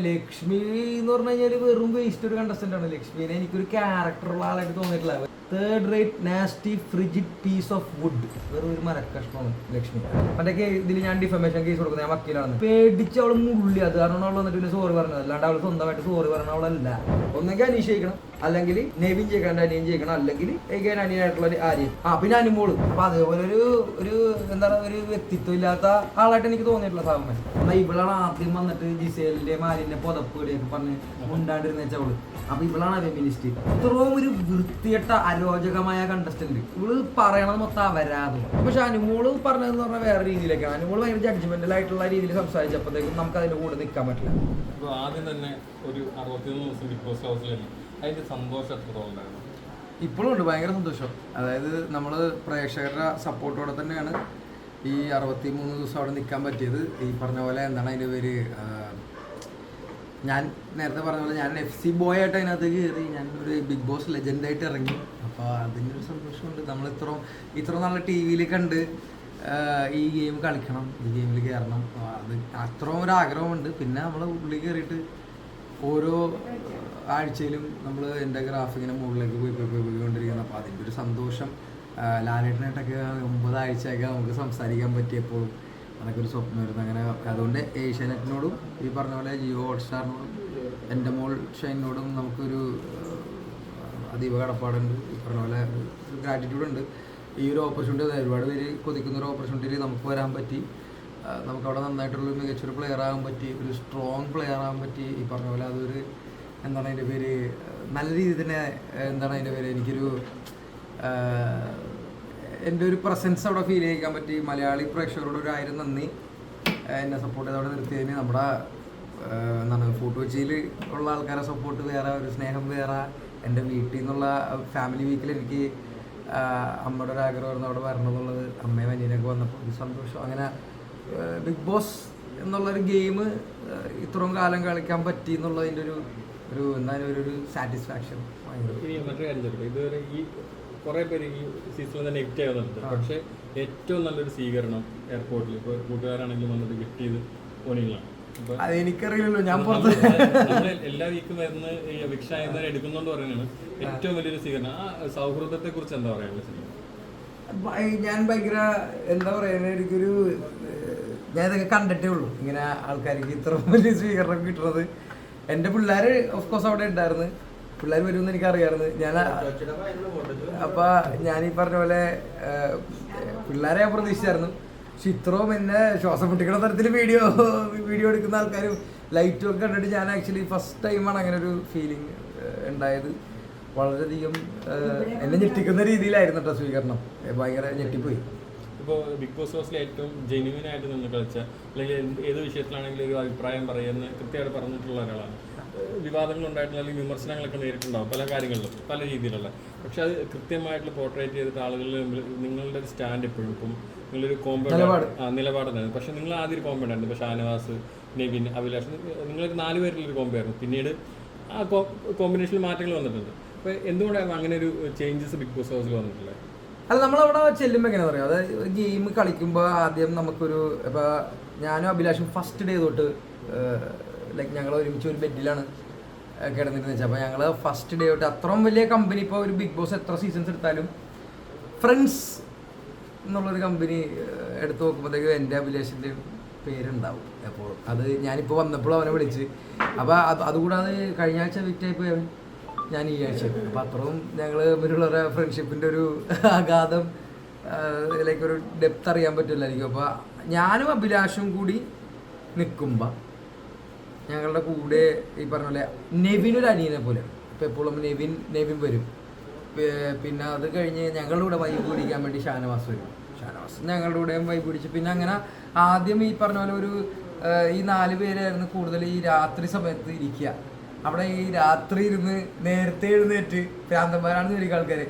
ലക്ഷ്മി എന്ന് പറഞ്ഞു കഴിഞ്ഞാൽ വെറും വേസ്റ്റ് ഒരു കണ്ടസ്റ്റന്റ് ആണ്. ലക്ഷ്മിനെ എനിക്കൊരു ക്യാരക്ടറുള്ള ആളായിട്ട് തോന്നിയിട്ടില്ല. Third rate nasty frigid piece of wood, വെറും ഒരു മരക്കഷ്ണമാണ് ലക്ഷ്മി. മറ്റേ ഇതിൽ ഞാൻ ഡിഫമേഷൻ കേസ് കൊടുക്കുന്നത്, ഞാൻ വക്കീലാണ്. പേടിച്ച് അവൾ മുള്ളി, അത് കാരണം അവൾ വന്നിട്ട് പിന്നെ സോറി പറഞ്ഞത്, അല്ലാണ്ട് അവൾ സ്വന്തമായിട്ട് സോറി പറഞ്ഞ അവളല്ല. ഒന്നെങ്കിൽ അനീഷ് ജയിക്കണം, അല്ലെങ്കിൽ നെവിൻ ജയിക്കണം, അനിയൻ ജയിക്കണം, അല്ലെങ്കിൽ അനിയനായിട്ടുള്ള ആര്യൻ, പിന്നെ അനുമോള്. അപ്പൊ അതേപോലെ ഒരു എന്താ പറയുക, ഒരു വ്യക്തിത്വം ഇല്ലാത്ത ആളായിട്ട് എനിക്ക് തോന്നിയിട്ടില്ല സാമൻ. എന്നാൽ ഇവളാണ് ആദ്യം വന്നിട്ട് ജിസേലിന്റെ മാലിന്റെ പുതപ്പുകയൊക്കെ പറഞ്ഞ് ഉണ്ടാണ്ടിരുന്ന വെച്ചവള്. അപ്പൊ ഇവളാണ് ഫെമിനിസ്റ്റ്. ഇത്രയും ഒരു വൃത്തിയട്ട അരോചകമായ കണ്ടസ്റ്റന്റ്. ഇവള് പറയണത് മൊത്തം അവരാതും. പക്ഷെ അനുമോള് പറഞ്ഞതെന്ന് പറഞ്ഞാൽ വേറെ രീതിയിലേക്കാണ്. അനുമോള് ഭയങ്കര ജഡ്ജ്മെന്റൽ ആയിട്ടുള്ള രീതിയിൽ സംസാരിച്ചപ്പോഴത്തേക്കും നമുക്ക് അതിന്റെ കൂടെ നിൽക്കാൻ പറ്റില്ല. ആദ്യം തന്നെ ഒരു 63 ദിവസം ബിഗ് ബോസ് ഹൗസിൽ അതിന്റെ സന്തോഷം എത്രത്തോളം ഉണ്ടായിരുന്നു? ഇപ്പോഴും ഉണ്ട് ഭയങ്കര സന്തോഷം. അതായത് നമ്മൾ പ്രേക്ഷകരുടെ സപ്പോർട്ടോടെ തന്നെയാണ് ഈ 63 ദിവസം അവിടെ നിൽക്കാൻ പറ്റിയത്. ഈ പറഞ്ഞ പോലെ എന്താണ് അതിൻ്റെ പേര്, ഞാൻ നേരത്തെ പറഞ്ഞ പോലെ ഞാൻ FC ബോയ് ആയിട്ട് അതിനകത്ത് കയറി, ഞാൻ ഒരു ബിഗ് ബോസ് ലെജൻഡായിട്ട് ഇറങ്ങി. അപ്പോൾ അതിൻ്റെ ഒരു സന്തോഷമുണ്ട്. നമ്മൾ ഇത്ര നല്ല TV കണ്ട് ഈ ഗെയിം കളിക്കണം, ഈ ഗെയിമിൽ കയറണം, അത് അത്രയും ഒരു ആഗ്രഹമുണ്ട്. പിന്നെ നമ്മൾ ഉള്ളിൽ കയറിയിട്ട് ഓരോ ആഴ്ചയിലും നമ്മൾ എൻ്റെ ഗ്രാഫിങ്ങിന് മുകളിലേക്ക് പോയിക്കൊണ്ടിരിക്കുന്നത്. അപ്പോൾ അതിൻ്റെ ഒരു സന്തോഷം. ലാലേട്ടനായിട്ടൊക്കെ 9 ആഴ്ചയൊക്കെ നമുക്ക് സംസാരിക്കാൻ പറ്റിയപ്പോഴും അതൊക്കെ ഒരു സ്വപ്നമായിരുന്നു. അങ്ങനെ അതുകൊണ്ട് ഏഷ്യാനെറ്റിനോടും ഈ പറഞ്ഞ പോലെ ജിയോ ഹോട്ട്സ്റ്റാറിനോടും എൻ്റെ മോൾ ഷൈനോടും നമുക്കൊരു അതീവ കടപ്പാടുണ്ട്. ഈ പറഞ്ഞ പോലെ ഗ്രാറ്റിറ്റ്യൂഡുണ്ട്. ഈ ഒരു ഓപ്പർച്യൂണിറ്റി ഒരുപാട് പേര് കൊതിക്കുന്നൊരു ഓപ്പർച്യൂണിറ്റിയിൽ നമുക്ക് വരാൻ പറ്റി. നമുക്കവിടെ നന്നായിട്ടുള്ളൊരു മികച്ചൊരു പ്ലെയർ ആകാൻ പറ്റി, ഒരു സ്ട്രോങ് പ്ലെയർ ആകാൻ പറ്റി. ഈ പറഞ്ഞ പോലെ അതൊരു എന്താണ് അതിൻ്റെ പേര്, നല്ല രീതിയിൽ തന്നെ എന്താണ് അതിൻ്റെ പേര്, എനിക്കൊരു എൻ്റെ ഒരു പ്രസൻസ് അവിടെ ഫീൽ ചെയ്യിക്കാൻ പറ്റി. മലയാളി പ്രേക്ഷകരോട് 1000 നന്ദി. എന്നെ സപ്പോർട്ട് ചെയ്ത് അവിടെ നിർത്തിയതിന്. നമ്മുടെ എന്താണ് ഫോട്ടോ കൊച്ചിയിൽ ഉള്ള ആൾക്കാരെ സപ്പോർട്ട് വേറെ, ഒരു സ്നേഹം വേറെ. എൻ്റെ വീട്ടിൽ നിന്നുള്ള ഫാമിലി വീക്കിൽ എനിക്ക് അമ്മയുടെ ഒരു ആഗ്രഹമായിരുന്നു അവിടെ വരണം എന്നുള്ളത്. അമ്മയും അനിയനൊക്കെ വന്നപ്പോൾ ഒരു സന്തോഷം. അങ്ങനെ ബിഗ് ബോസ് എന്നുള്ളൊരു ഗെയിം ഇത്രയും കാലം കളിക്കാൻ പറ്റി എന്നുള്ളതിൻ്റെ ഒരു എന്തായാലും ഒരു സാറ്റിസ്ഫാക്ഷൻ ഭയങ്കര. മറ്റൊരു കാര്യം ചോദിക്കട്ടെ, ഇതുവരെ ഈ കുറേ പേര് ഈ സീസണിൽ തന്നെ ഹിറ്റ് ആവുന്നുണ്ട്. പക്ഷേ ഏറ്റവും നല്ലൊരു സ്വീകരണം എയർപോർട്ടിൽ ഇപ്പോൾ കൂട്ടുകാരാണെങ്കിലും വന്നിട്ട് ഗിഫ്റ്റ് ചെയ്ത് പോണികളാണ്. അതെനിക്കറിയില്ലല്ലോ, ഞാൻ എല്ലാ വീക്കും വരുന്ന ഈ അഭിക്ഷ എന്നവരെ എടുക്കുന്നോണ്ട് പറയുന്നത് ഏറ്റവും വലിയൊരു സ്വീകരണം. ആ സൗഹൃദത്തെ കുറിച്ച് എന്താ പറയാനുള്ളത്? ഞാൻ ഭയങ്കര എന്താ പറയുക, എനിക്കൊരു ഞാൻ ഇതൊക്കെ കണ്ടിട്ടേ ഉള്ളൂ, ഇങ്ങനെ ആൾക്കാർക്ക് ഇത്ര വലിയ സ്വീകരണം കിട്ടുന്നത്. എൻ്റെ പിള്ളേർ ഓഫ്കോഴ്സ് അവിടെ ഉണ്ടായിരുന്നു, പിള്ളേർ വരുമെന്ന് എനിക്കറിയാമായിരുന്നു. അപ്പം ഞാൻ ഈ പറഞ്ഞ പോലെ പിള്ളേരെ ഞാൻ പ്രതീക്ഷിച്ചായിരുന്നു. പക്ഷെ ഇത്രയും എന്നെ ശ്വാസം മുട്ടിക്കുന്ന തരത്തിൽ വീഡിയോ എടുക്കുന്ന ആൾക്കാരും ലൈറ്റും ഒക്കെ കണ്ടിട്ട് ഞാൻ ആക്ച്വലി ഫസ്റ്റ് ടൈമാണ് അങ്ങനെ ഒരു ഫീലിംഗ് ഉണ്ടായത്. വളരെയധികം എന്നെ ഞെട്ടിക്കുന്ന രീതിയിലായിരുന്നു കേട്ടോ സ്വീകരണം. ഭയങ്കര ഞെട്ടിപ്പോയി. ഇപ്പോൾ ബിഗ് ബോസ് ഹൗസിൽ ഏറ്റവും ജെന്യുവിനായിട്ട് നിന്ന് കളിച്ച, അല്ലെങ്കിൽ ഏത് വിഷയത്തിലാണെങ്കിലും ഒരു അഭിപ്രായം പറയുന്ന കൃത്യമായിട്ട് പറഞ്ഞിട്ടുള്ള ഒരാളാണ്. വിവാദങ്ങളുണ്ടായിട്ടുള്ള അല്ലെങ്കിൽ വിമർശനങ്ങളൊക്കെ നേരിട്ടുണ്ടാവും പല കാര്യങ്ങളിലും, പല രീതിയിലുള്ള. പക്ഷെ അത് കൃത്യമായിട്ടുള്ള പോർട്രേറ്റ് ചെയ്തിട്ട് ആളുകളിൽ നിങ്ങളുടെ ഒരു സ്റ്റാൻഡ് എപ്പോഴും ഇപ്പം നിങ്ങളൊരു നിലപാടുണ്ടായിരുന്നു. പക്ഷെ നിങ്ങൾ ആദ്യം ഒരു കോമ്പോ ഉണ്ടായിരുന്നു. ഇപ്പോൾ ഷാനവാസ്, നെവിൻ, അഭിലാഷ്, നിങ്ങളൊരു 4 പേരിലൊരു കോമ്പോ ആയിരുന്നു. പിന്നീട് ആ കോമ്പിനേഷനിൽ മാറ്റങ്ങൾ വന്നിട്ടുണ്ട്. അപ്പോൾ എന്തുകൊണ്ടാണ് അങ്ങനെ ഒരു ചേഞ്ചസ് ബിഗ് ബോസ് ഹൗസിൽ വന്നിട്ടുള്ളത്? അല്ല, നമ്മളവിടെ ചെല്ലുമ്പോൾ എങ്ങനെ പറയാം, അതായത് ഗെയിം കളിക്കുമ്പോൾ ആദ്യം നമുക്കൊരു ഇപ്പോൾ ഞാനും അഭിലാഷും ഫസ്റ്റ് ഡേ തൊട്ട് ലൈക്ക് ഞങ്ങൾ ഒരുമിച്ച് ഒരു ബെഡിലാണ് കിടന്നിരുന്നത് വെച്ചാൽ. അപ്പോൾ ഞങ്ങൾ ഫസ്റ്റ് ഡേ തൊട്ട് അത്രയും വലിയ കമ്പനി, ഇപ്പോൾ ഒരു ബിഗ് ബോസ് എത്ര സീസൺസ് എടുത്താലും ഫ്രണ്ട്സ് എന്നുള്ളൊരു കമ്പനി എടുത്ത് നോക്കുമ്പോഴത്തേക്കും എൻ്റെ അഭിലാഷിൻ്റെ പേരുണ്ടാവും എപ്പോഴും. അത് ഞാനിപ്പോൾ വന്നപ്പോഴും അവനെ വിളിച്ച്. അപ്പോൾ അതുകൂടാതെ കഴിഞ്ഞ ആഴ്ച വിറ്റായിപ്പോൾ അവൻ, ഞാൻ ഈ ആഴ്ച. അപ്പം അത്രയും ഞങ്ങൾ തമ്മിലുള്ള ഫ്രണ്ട്ഷിപ്പിൻ്റെ ഒരു ആഘാതം, ഇതിലേക്ക് ഒരു ഡെപ്ത് അറിയാൻ പറ്റില്ലായിരിക്കും. അപ്പോൾ ഞാനും അഭിലാഷും കൂടി നിൽക്കുമ്പോൾ ഞങ്ങളുടെ കൂടെ ഈ പറഞ്ഞ പോലെ നെവിനൊരു അനിയനെ പോലെ. ഇപ്പോൾ എപ്പോഴും നെവിൻ വരും. പിന്നെ അത് കഴിഞ്ഞ് ഞങ്ങളുടെ കൂടെ വൈബ് പിടിക്കാൻ വേണ്ടി ഷാനവാസ് വരും. ഷാനവാസ് ഞങ്ങളുടെ കൂടെയും വൈബ് പിടിച്ച് പിന്നെ അങ്ങനെ ആദ്യം ഈ പറഞ്ഞ പോലെ ഒരു ഈ 4 പേരായിരുന്നു കൂടുതൽ ഈ രാത്രി സമയത്ത് ഇരിക്കുക. അവിടെ ഈ രാത്രി ഇരുന്ന് നേരത്തെ എഴുന്നേറ്റ് ഭ്രാന്തന്മാരാണെന്ന് ചോദിക്കുക ആൾക്കാർ.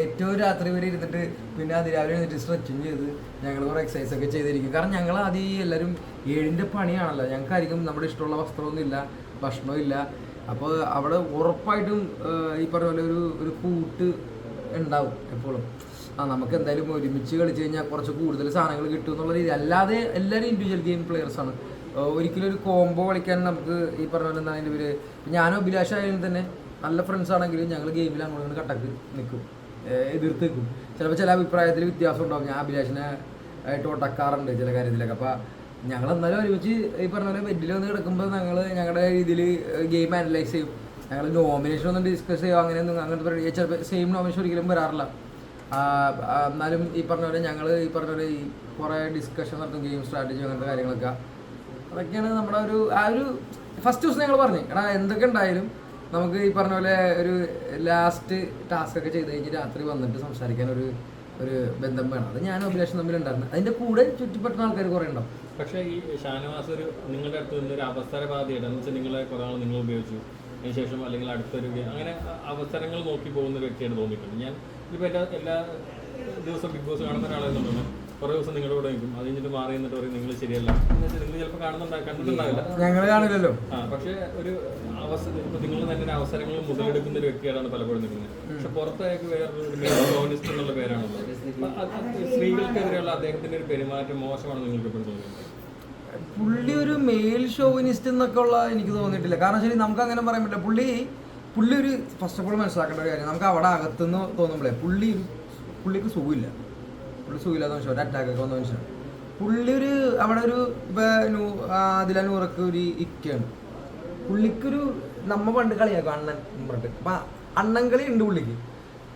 ഏറ്റവും രാത്രി വരെ ഇരുന്നിട്ട് പിന്നെ അതിരാവിലെ എഴുന്നേറ്റ് സ്ട്രെച്ചിങ് ചെയ്ത് ഞങ്ങൾ കുറേ എക്സസൈസ് ഒക്കെ ചെയ്തിരിക്കും. കാരണം ഞങ്ങൾ ആദ്യം എല്ലാവരും 7ന്റെ പണിയാണല്ലോ. ഞങ്ങൾക്കായിരിക്കും നമ്മുടെ ഇഷ്ടമുള്ള വസ്ത്രമൊന്നും ഇല്ല, ഭക്ഷണവും ഇല്ല. അപ്പോൾ അവിടെ ഉറപ്പായിട്ടും ഈ പറഞ്ഞ പോലെ ഒരു കൂട്ട് ഉണ്ടാവും എപ്പോഴും. നമുക്ക് എന്തായാലും ഒരുമിച്ച് കളിച്ച് കഴിഞ്ഞാൽ കുറച്ച് കൂടുതൽ സാധനങ്ങൾ കിട്ടും എന്നുള്ള രീതി. അല്ലാതെ എല്ലാവരും ഇൻഡിവിജ്വൽ ഗെയിം പ്ലെയേഴ്സാണ്. ഒരിക്കലും ഒരു കോംബോ കളിക്കാൻ നമുക്ക് ഈ പറഞ്ഞ പോലെ എന്താണ് അതിൻ്റെ പേര്, ഞാനും അഭിലാഷായാലും തന്നെ നല്ല ഫ്രണ്ട്സ് ആണെങ്കിലും ഞങ്ങൾ ഗെയിമിൽ അങ്ങോട്ട് കട്ടക്ക് നിൽക്കും, എതിർത്ത് നിൽക്കും. ചിലപ്പോൾ ചില അഭിപ്രായത്തിൽ വ്യത്യാസം ഉണ്ടാവും. ഞാൻ അഭിലാഷിനെ ആയിട്ട് ഒടക്കാറുണ്ട് ചില കാര്യത്തിലൊക്കെ. അപ്പോൾ ഞങ്ങൾ എന്നാലും ഒരുമിച്ച് ഈ പറഞ്ഞ പോലെ ബെഡിൽ വന്ന് കിടക്കുമ്പോൾ ഞങ്ങളുടെ രീതിയിൽ ഗെയിം അനലൈസ് ചെയ്യും. ഞങ്ങൾ നോമിനേഷൻ ഒന്നും ഡിസ്കസ് ചെയ്യുക അങ്ങനത്തെ ചിലപ്പോൾ സെയിം നോമിനേഷൻ ഒരിക്കലും വരാറില്ല. എന്നാലും ഈ പറഞ്ഞ പോലെ ഞങ്ങൾ ഈ പറഞ്ഞ പോലെ ഈ കുറേ ഡിസ്കഷൻ നടത്തും, ഗെയിം സ്ട്രാറ്റജി അങ്ങനത്തെ കാര്യങ്ങളൊക്കെ. അതൊക്കെയാണ് നമ്മുടെ ഒരു ഫസ്റ്റ് ദിവസം ഞങ്ങൾ പറഞ്ഞു, എടാ എന്തൊക്കെ ഉണ്ടായാലും നമുക്ക് ഈ പറഞ്ഞ പോലെ ഒരു ലാസ്റ്റ് ടാസ്ക് ഒക്കെ ചെയ്ത് കഴിഞ്ഞ് രാത്രി വന്നിട്ട് സംസാരിക്കാൻ ഒരു ബന്ധം വേണം. അത് ഞാനും അഭിലാഷം തമ്മിലുണ്ടായിരുന്നു. അതിൻ്റെ കൂടെ ചുറ്റിപ്പറ്റുന്ന ആൾക്കാർ കുറേ ഉണ്ടാവും. പക്ഷേ ഈ ഷാനവാസ് ഒരു നിങ്ങളുടെ അടുത്ത് നിന്നൊരു അവസരവാദിയുടെ എന്ന് വെച്ചാൽ നിങ്ങളെ കുറേ ആൾ നിങ്ങൾ ഉപയോഗിച്ചു അതിനുശേഷം അല്ലെങ്കിൽ അടുത്തൊരു അങ്ങനെ അവസരങ്ങൾ നോക്കി പോകുന്ന ഒരു വ്യക്തിയാണ് തോന്നിയിട്ടുണ്ട്. ഞാൻ ഇപ്പോൾ എല്ലാ ദിവസവും ബിഗ് ബോസ് കാണുന്ന ഒരാളെന്നുണ്ടെന്ന് കുറേ ദിവസം നിങ്ങളുടെ കൂടെ നിൽക്കും, അത് കഴിഞ്ഞിട്ട് മാറി എന്നിട്ട് പറയും നിങ്ങൾ ശരിയല്ല എന്ന് വെച്ചാൽ നിങ്ങൾ ചിലപ്പോൾ കണ്ടിട്ടുണ്ടാവില്ല, ഞങ്ങൾ കാണില്ലല്ലോ. പക്ഷേ ഒരു അവസരം ഇപ്പോൾ നിങ്ങൾ തന്നെ ഒരു അവസരങ്ങൾ മുതലെടുക്കുന്ന ഒരു വ്യക്തിയാണ് പലപ്പോഴും നിൽക്കുന്നത്. പക്ഷെ പുറത്തേക്ക് വേറൊരു ഷോവിനിസ്റ്റ് എന്നുള്ള പേരാണുള്ളത്. സ്ത്രീകൾക്കെതിരെയുള്ള അദ്ദേഹത്തിന്റെ ഒരു പെരുമാറ്റം മോശമാണെന്ന് നിങ്ങൾക്ക് എപ്പോഴും തോന്നുന്നുണ്ട്? പുള്ളി ഒരു മെയിൽ ഷോവിനിസ്റ്റ് എന്നൊക്കെ ഉള്ള എനിക്ക് തോന്നിയിട്ടില്ല. കാരണം ശരി നമുക്ക് അങ്ങനെ പറയാൻ പറ്റില്ല. പുള്ളി ഒരു ഫസ്റ്റ് ഓഫ് ഓൾ മനസ്സിലാക്കേണ്ട കാര്യം, നമുക്ക് അവിടെ അകത്തുനിന്ന് തോന്നുമ്പോഴേ പുള്ളിക്ക് സുഖമില്ല. പുള്ളി സുഖമില്ലാത്ത മനുഷ്യൻ, ഒരു അറ്റാക്കൊക്കെ വന്ന മനുഷ്യനാണ് പുള്ളി. അവിടെ ഒരു അതിലൂറൊക്കെ ഒരു ഇക്കയാണ് പുള്ളിക്കൊരു. നമ്മ പണ്ട് കളിയാക്കും അണ്ണൻ പറഞ്ഞിട്ട്. അപ്പം അണ്ണൻകളി ഉണ്ട് പുള്ളിക്ക്,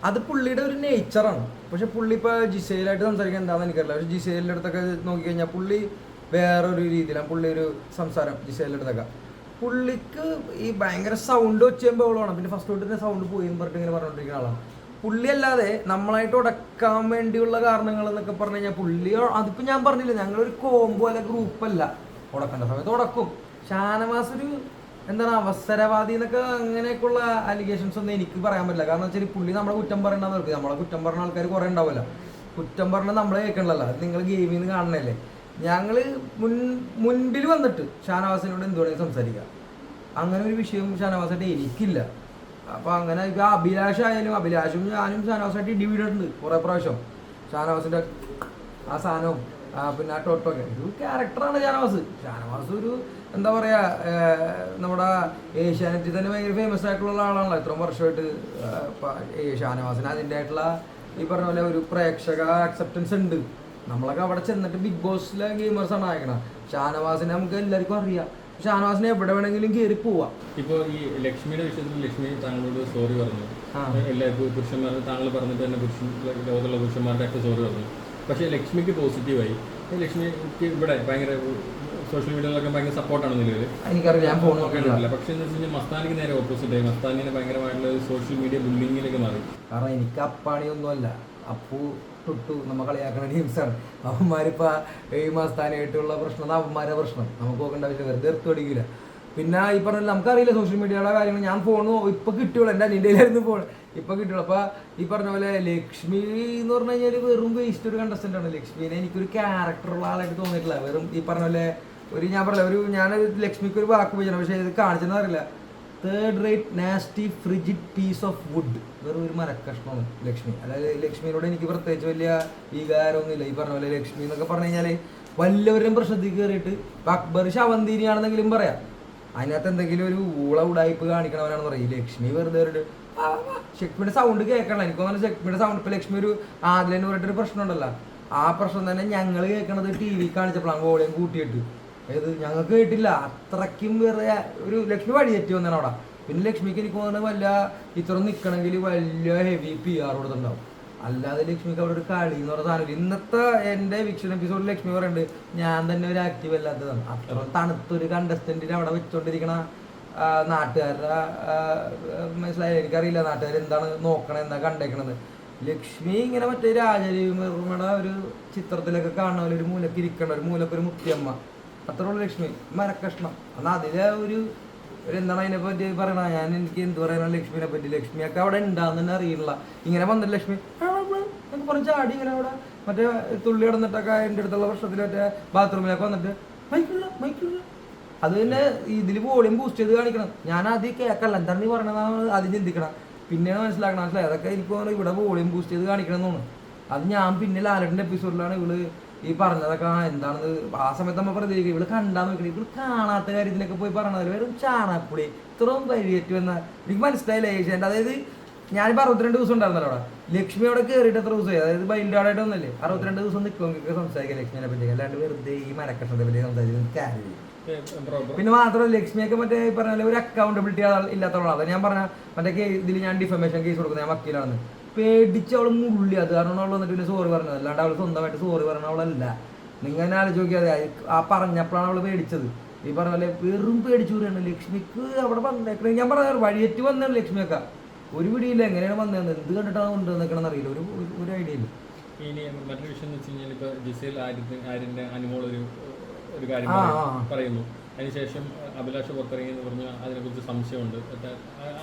അത് പുള്ളിയുടെ ഒരു നേച്ചറാണ്. പക്ഷെ പുള്ളി ഇപ്പോൾ ജിസയിലായിട്ട് സംസാരിക്കാൻ എന്താണെന്ന് എനിക്കറിയില്ല. പക്ഷെ ജിസയിലിൻ്റെ അടുത്തൊക്കെ നോക്കിക്കഴിഞ്ഞാൽ പുള്ളി വേറൊരു രീതിയിലാണ് പുള്ളി ഒരു സംസാരം. ജിസയിലിൻ്റെ അടുത്തൊക്കെ പുള്ളിക്ക് ഈ ഭയങ്കര സൗണ്ട് വെച്ചുമ്പോൾ വേണം. പിന്നെ ഫസ്റ്റ് തൊട്ടിൻ്റെ സൗണ്ട് പോയി എന്ന് പറഞ്ഞിട്ട് ഇങ്ങനെ പറഞ്ഞുകൊണ്ടിരിക്കുന്ന ആളാണ് പുള്ളി. അല്ലാതെ നമ്മളായിട്ട് ഉടക്കാൻ വേണ്ടിയുള്ള കാരണങ്ങൾ എന്നൊക്കെ പറഞ്ഞു കഴിഞ്ഞാൽ പുള്ളി അതിപ്പോൾ ഞാൻ പറഞ്ഞില്ല, ഞങ്ങളൊരു കോംബോ അല്ല ഗ്രൂപ്പല്ല. ഉടക്കേണ്ട സമയത്ത് ഉടക്കും. ഷാനവാസ് ഒരു എന്താണ് അവസരവാദി എന്നൊക്കെ അങ്ങനെയൊക്കെയുള്ള അലിഗേഷൻസ് ഒന്നും എനിക്ക് പറയാൻ പറ്റില്ല. കാരണം വെച്ചാൽ പുള്ളി നമ്മളെ കുറ്റം പറയണ്ടെന്ന് പറയും. നമ്മളെ കുറ്റം പറഞ്ഞ ആൾക്കാർ കുറേ ഉണ്ടാവില്ല. കുറ്റം പറഞ്ഞാൽ നമ്മളെ കേൾക്കണല്ലോ, അത് നിങ്ങൾ ഗെയിമിൽ നിന്ന് കാണണല്ലേ. ഞങ്ങൾ മുൻപിൽ വന്നിട്ട് ഷാനവാസിനോട് എന്തുവേണമെങ്കിൽ സംസാരിക്കാം. അങ്ങനെ ഒരു വിഷയം ഷാനവാസായിട്ട് എനിക്കില്ല. അപ്പോൾ അങ്ങനെ ഇപ്പോൾ അഭിലാഷും ഞാനും ഷാനവാസായിട്ട് ഇടിവിടുന്നുണ്ട് കുറേ പ്രാവശ്യം. ഷാനവാസിൻ്റെ ആ സാധനവും പിന്നെ ആ ടോട്ടൊക്കെ ഒരു ക്യാരക്ടറാണ് ഷാനവാസ് ഒരു എന്താ പറയുക, നമ്മുടെ ഏഷ്യാനെറ്റിൽ തന്നെ ഭയങ്കര ഫേമസ് ആയിട്ടുള്ള ആളാണല്ലോ ഇത്രയും വർഷമായിട്ട്. ഷാനവാസിന് അതിൻ്റെ ആയിട്ടുള്ള ഈ പറഞ്ഞ പോലെ ഒരു പ്രേക്ഷക അക്സെപ്റ്റൻസ് ഉണ്ട്. നമ്മളൊക്കെ അവിടെ ചെന്നിട്ട് ബിഗ് ബോസിലെ ഗെയിമേഴ്സാണ് അയക്കണം. ഷാനവാസിനെ നമുക്ക് എല്ലാവർക്കും അറിയാം. ഷാനവാസിനെ എവിടെ വേണമെങ്കിലും കയറി പോവാം. ഇപ്പോൾ ഈ ലക്ഷ്മിയുടെ വിഷയത്തിൽ ലക്ഷ്മി താങ്കളോട് സോറി പറഞ്ഞു. എല്ലാവർക്കും പുരുഷന്മാർ താങ്കൾ പറഞ്ഞിട്ട് തന്നെ ലോകത്തുള്ള പുരുഷന്മാരുടെ ഒക്കെ സോറി പറഞ്ഞു. പക്ഷേ ലക്ഷ്മിക്ക് പോസിറ്റീവായി. ലക്ഷ്മിക്ക് ഇവിടെ ഭയങ്കര സോഷ്യൽ മീഡിയയിലൊക്കെ ഭയങ്കര സപ്പോർട്ടാണ് നിലവിൽ. എനിക്കറിയാം, ഞാൻ ഫോൺ നോക്കിയിട്ടില്ല. പക്ഷേ എന്ന് വെച്ച് കഴിഞ്ഞാൽ മസ്താനിക്ക് നേരെ ഓപ്പോസിറ്റായി. മസ്താനിനെ ഭയങ്കരമായിട്ടുള്ള സോഷ്യൽ മീഡിയ ബുള്ളിങ്ങിലേക്ക് മാറി. കാരണം എനിക്ക് അപ്പാണിയൊന്നുമല്ല, അപ്പു തൊട്ടു നമ്മൾ കളിയാക്കുന്ന ടീംസാണ് അവന്മാരിപ്പോൾ. ഈ മസ്താനായിട്ടുള്ള പ്രശ്നം അവന്മാരുടെ പ്രശ്നം നമുക്ക് നോക്കേണ്ട ആവശ്യം വെറുതെ എടുത്തുപിടിക്കില്ല. പിന്നെ ഈ പറഞ്ഞാൽ നമുക്കറിയില്ല സോഷ്യൽ മീഡിയയുടെ കാര്യങ്ങൾ. ഞാൻ ഫോൺ ഇപ്പോൾ കിട്ടുള്ളൂ, എൻ്റെ അനിയൻ്റെയിലായിരുന്നു ഫോൺ, ഇപ്പോൾ കിട്ടുള്ളൂ. അപ്പോൾ ഈ പറഞ്ഞ പോലെ ലക്ഷ്മി എന്ന് പറഞ്ഞു കഴിഞ്ഞാൽ വെറും വേസ്റ്റ് ഒരു കണ്ടസ്റ്റൻ്റ് ആണ്. ലക്ഷ്മീനെ എനിക്കൊരു ക്യാരക്ടറുള്ള ആളായിട്ട് തോന്നിയിട്ടില്ല. വെറും ഈ പറഞ്ഞ പോലെ ഞാൻ പറഞ്ഞില്ല, ഞാൻ ലക്ഷ്മിക്ക് ഒരു വാക്ക് ഉപയോഗിക്കണം, പക്ഷേ ഇത് കാണിച്ചെന്ന് അറിയില്ല. Third rate nasty frigid piece of wood. വെറും ഒരു മരക്കഷ്ണമാണ് ലക്ഷ്മി. അതായത് ലക്ഷ്മിയോട് എനിക്ക് പ്രത്യേകിച്ച് വലിയ വികാരമൊന്നുമില്ല. ഈ പറഞ്ഞ പോലെ ലക്ഷ്മി എന്നൊക്കെ പറഞ്ഞു കഴിഞ്ഞാൽ വല്ലവരും പ്രശ്നത്തിൽ കയറിയിട്ട് അക്ബർ ശവന്തീനിയാണെന്നെങ്കിലും പറയാം. അതിനകത്ത് എന്തെങ്കിലും ഒരു ഉടായ്പ് കാണിക്കണവനാണെന്ന് പറയും. ലക്ഷ്മി വെറുതെ ഒരു ലക്ഷ്മിയുടെ സൗണ്ട് കേൾക്കണം. എനിക്ക് തോന്നുന്നു ലക്ഷ്മിയുടെ സൗണ്ട് ഇപ്പോൾ ലക്ഷ്മി ഒരു ആദിലെന്ന് പറഞ്ഞിട്ടൊരു പ്രശ്നം ഉണ്ടല്ലോ, ആ പ്രശ്നം തന്നെ ഞങ്ങൾ കേൾക്കണത് ടി വി കാണിച്ചപ്പോഴാണ് വോളിയം കൂട്ടിയിട്ട്. ഏത് ഞങ്ങൾക്ക് കേട്ടില്ല. അത്രയ്ക്കും വേറെ ഒരു ലക്ഷ്മി വഴിയേറ്റി വന്നതാണ് അവിടെ. പിന്നെ ലക്ഷ്മിക്ക് എനിക്ക് തോന്നുന്നത് വല്ല ഇത്ര നിൽക്കണമെങ്കിൽ വലിയ ഹെവി PR കൊടുത്തിട്ടുണ്ടാവും. അല്ലാതെ ലക്ഷ്മിക്ക് അവിടെ ഒരു കളി എന്ന് പറഞ്ഞ സാധനം. ഇന്നത്തെ എൻ്റെ വിക്ഷൻ എപ്പിസോഡിൽ ലക്ഷ്മി പറയുന്നുണ്ട് ഞാൻ തന്നെ ഒരു ആക്റ്റീവ് അല്ലാത്തതാണ്. അത്ര തണുത്തൊരു കണ്ടസ്റ്റൻറ്റിനെ അവിടെ വെച്ചോണ്ടിരിക്കണ നാട്ടുകാരുടെ മനസ്സിലായി. എനിക്കറിയില്ല നാട്ടുകാർ എന്താണ് നോക്കണത്, എന്താ കണ്ടേക്കണത്. ലക്ഷ്മി ഇങ്ങനെ മറ്റേ രാജലീമയുടെ ഒരു ചിത്രത്തിലൊക്കെ കാണുന്ന പോലെ ഒരു മൂലക്ക് ഇരിക്കണ, ഒരു മൂലക്കൊരു മുത്തിയമ്മ, അത്രയുള്ള ലക്ഷ്മി മരക്കഷ്ണം. എന്നാൽ അതിലെ ഒരു എന്താണ് അതിനെ പറ്റി പറയണ, എനിക്ക് എന്ത് പറയാനാണ് ലക്ഷ്മിനെ പറ്റി. ലക്ഷ്മിയൊക്കെ അവിടെ ഉണ്ടാകുന്ന തന്നെ അറിയില്ല. ഇങ്ങനെ വന്നിട്ട് ലക്ഷ്മി എന്നൊക്കെ പറഞ്ഞ് ചാടി ഇങ്ങനെ അവിടെ മറ്റേ തുള്ളി കിടന്നിട്ടൊക്കെ എൻ്റെ അടുത്തുള്ള പ്രശ്നത്തിൽ മറ്റേ ബാത്റൂമിലൊക്കെ വന്നിട്ട് മൈക്കില്ല. അത് തന്നെ ഇതിൽ വോളിയം ബൂസ്റ്റ് ചെയ്ത് കാണിക്കണം. ഞാൻ ആദ്യം കേൾക്കല്ല എന്താണ് നീ പറയണതാണ് ആദ്യം ചിന്തിക്കണം, പിന്നെയാണ് മനസ്സിലാക്കണം. മനസ്സിലായി അതൊക്കെ എനിക്ക് തോന്നുന്നു ഇവിടെ വോളിയം ബൂസ്റ്റ് ചെയ്ത് കാണിക്കണം എന്ന് തോന്നുന്നു. അത് ഞാൻ പിന്നെ ലാലട്ടിൻ്റെ എപ്പിസോഡിലാണ് ഇവള് ഈ പറഞ്ഞതൊക്കെ എന്താണെന്ന് ആ സമയത്ത് നമ്മൾ പ്രതികരിക്കും. ഇവള് കണ്ടാന്ന് നോക്കണം, ഇവള് കാണാത്ത കാര്യത്തിലൊക്കെ പോയി പറഞ്ഞത് വെറും ചാണാപ്പുളി ഇത്രയും പരിയേറ്റു എന്ന എനിക്ക് മനസ്സിലായില്ല ഏഷ്യാൻ്റെ. അതായത് ഞാനിപ്പോൾ 62 ദിവസം ഉണ്ടായിരുന്നല്ലോ അവിടെ. ലക്ഷ്മി അവിടെ കയറിയിട്ട് എത്ര ദിവസമായി, അതായത് ബൈൽഡാടായിട്ട് ഒന്നല്ലേ 62 ദിവസം നിൽക്കുമെങ്കിൽ സംസാരിക്കാം ലക്ഷ്മിനെ പറ്റി, അല്ലാണ്ട് വെറുതെ ഈ മരക്കഷണത്തെ പറ്റി സംസാരിക്കുന്നത് കാര്യം. പിന്നെ മാത്രമല്ല ലക്ഷ്മിയൊക്കെ മറ്റേ പറഞ്ഞാൽ ഒരു അക്കൗണ്ടബിലിറ്റി ഇല്ലാത്തവളാണ്. അത് ഞാൻ പറഞ്ഞ മറ്റേ ഇതിൽ ഞാൻ ഡിഫമേഷൻ കേസ് കൊടുക്കുന്നത്, ഞാൻ വക്കീലാണെന്ന് പേടിച്ച് അവൾ മുള്ളി. അത് കാരണം അവൾ വന്നിട്ട് പിന്നെ സോറി പറഞ്ഞത്, അല്ലാണ്ട് അവൾ സ്വന്തമായിട്ട് സോറി പറഞ്ഞ അവളല്ല. നിങ്ങൾ തന്നെ ആലോചിച്ച് നോക്കിയാൽ ആ പറഞ്ഞപ്പോഴാണ് അവൾ പേടിച്ചത്. ഈ പറഞ്ഞ പോലെ വെറും പേടിച്ചു കൂടിയാണ് ലക്ഷ്മിക്ക് അവിടെ വന്നേക്കണേ. ഞാൻ പറഞ്ഞ വഴിയേറ്റ് വന്നാണ് ലക്ഷ്മിയൊക്കെ, ഒരു പിടിയില്ല എങ്ങനെയാണ് വന്നതെന്ന്, എന്ത് കണ്ടിട്ടാണ് കൊണ്ടുവന്നേക്കണമെന്ന് അറിയില്ല, ഒരു ഐഡിയ ഇല്ല. ഇനി മറ്റൊരു വിഷയം എന്ന് വെച്ച് കഴിഞ്ഞാൽ ഇപ്പോൾ ജിസേൽ ആര്യൻ്റെ അനുമോൾ ഒരു കാര്യം പറയുന്നു, അതിനുശേഷം അഭിലാഷ് പുറത്തിറങ്ങി എന്ന് പറഞ്ഞാൽ അതിനെക്കുറിച്ച് സംശയമുണ്ട്.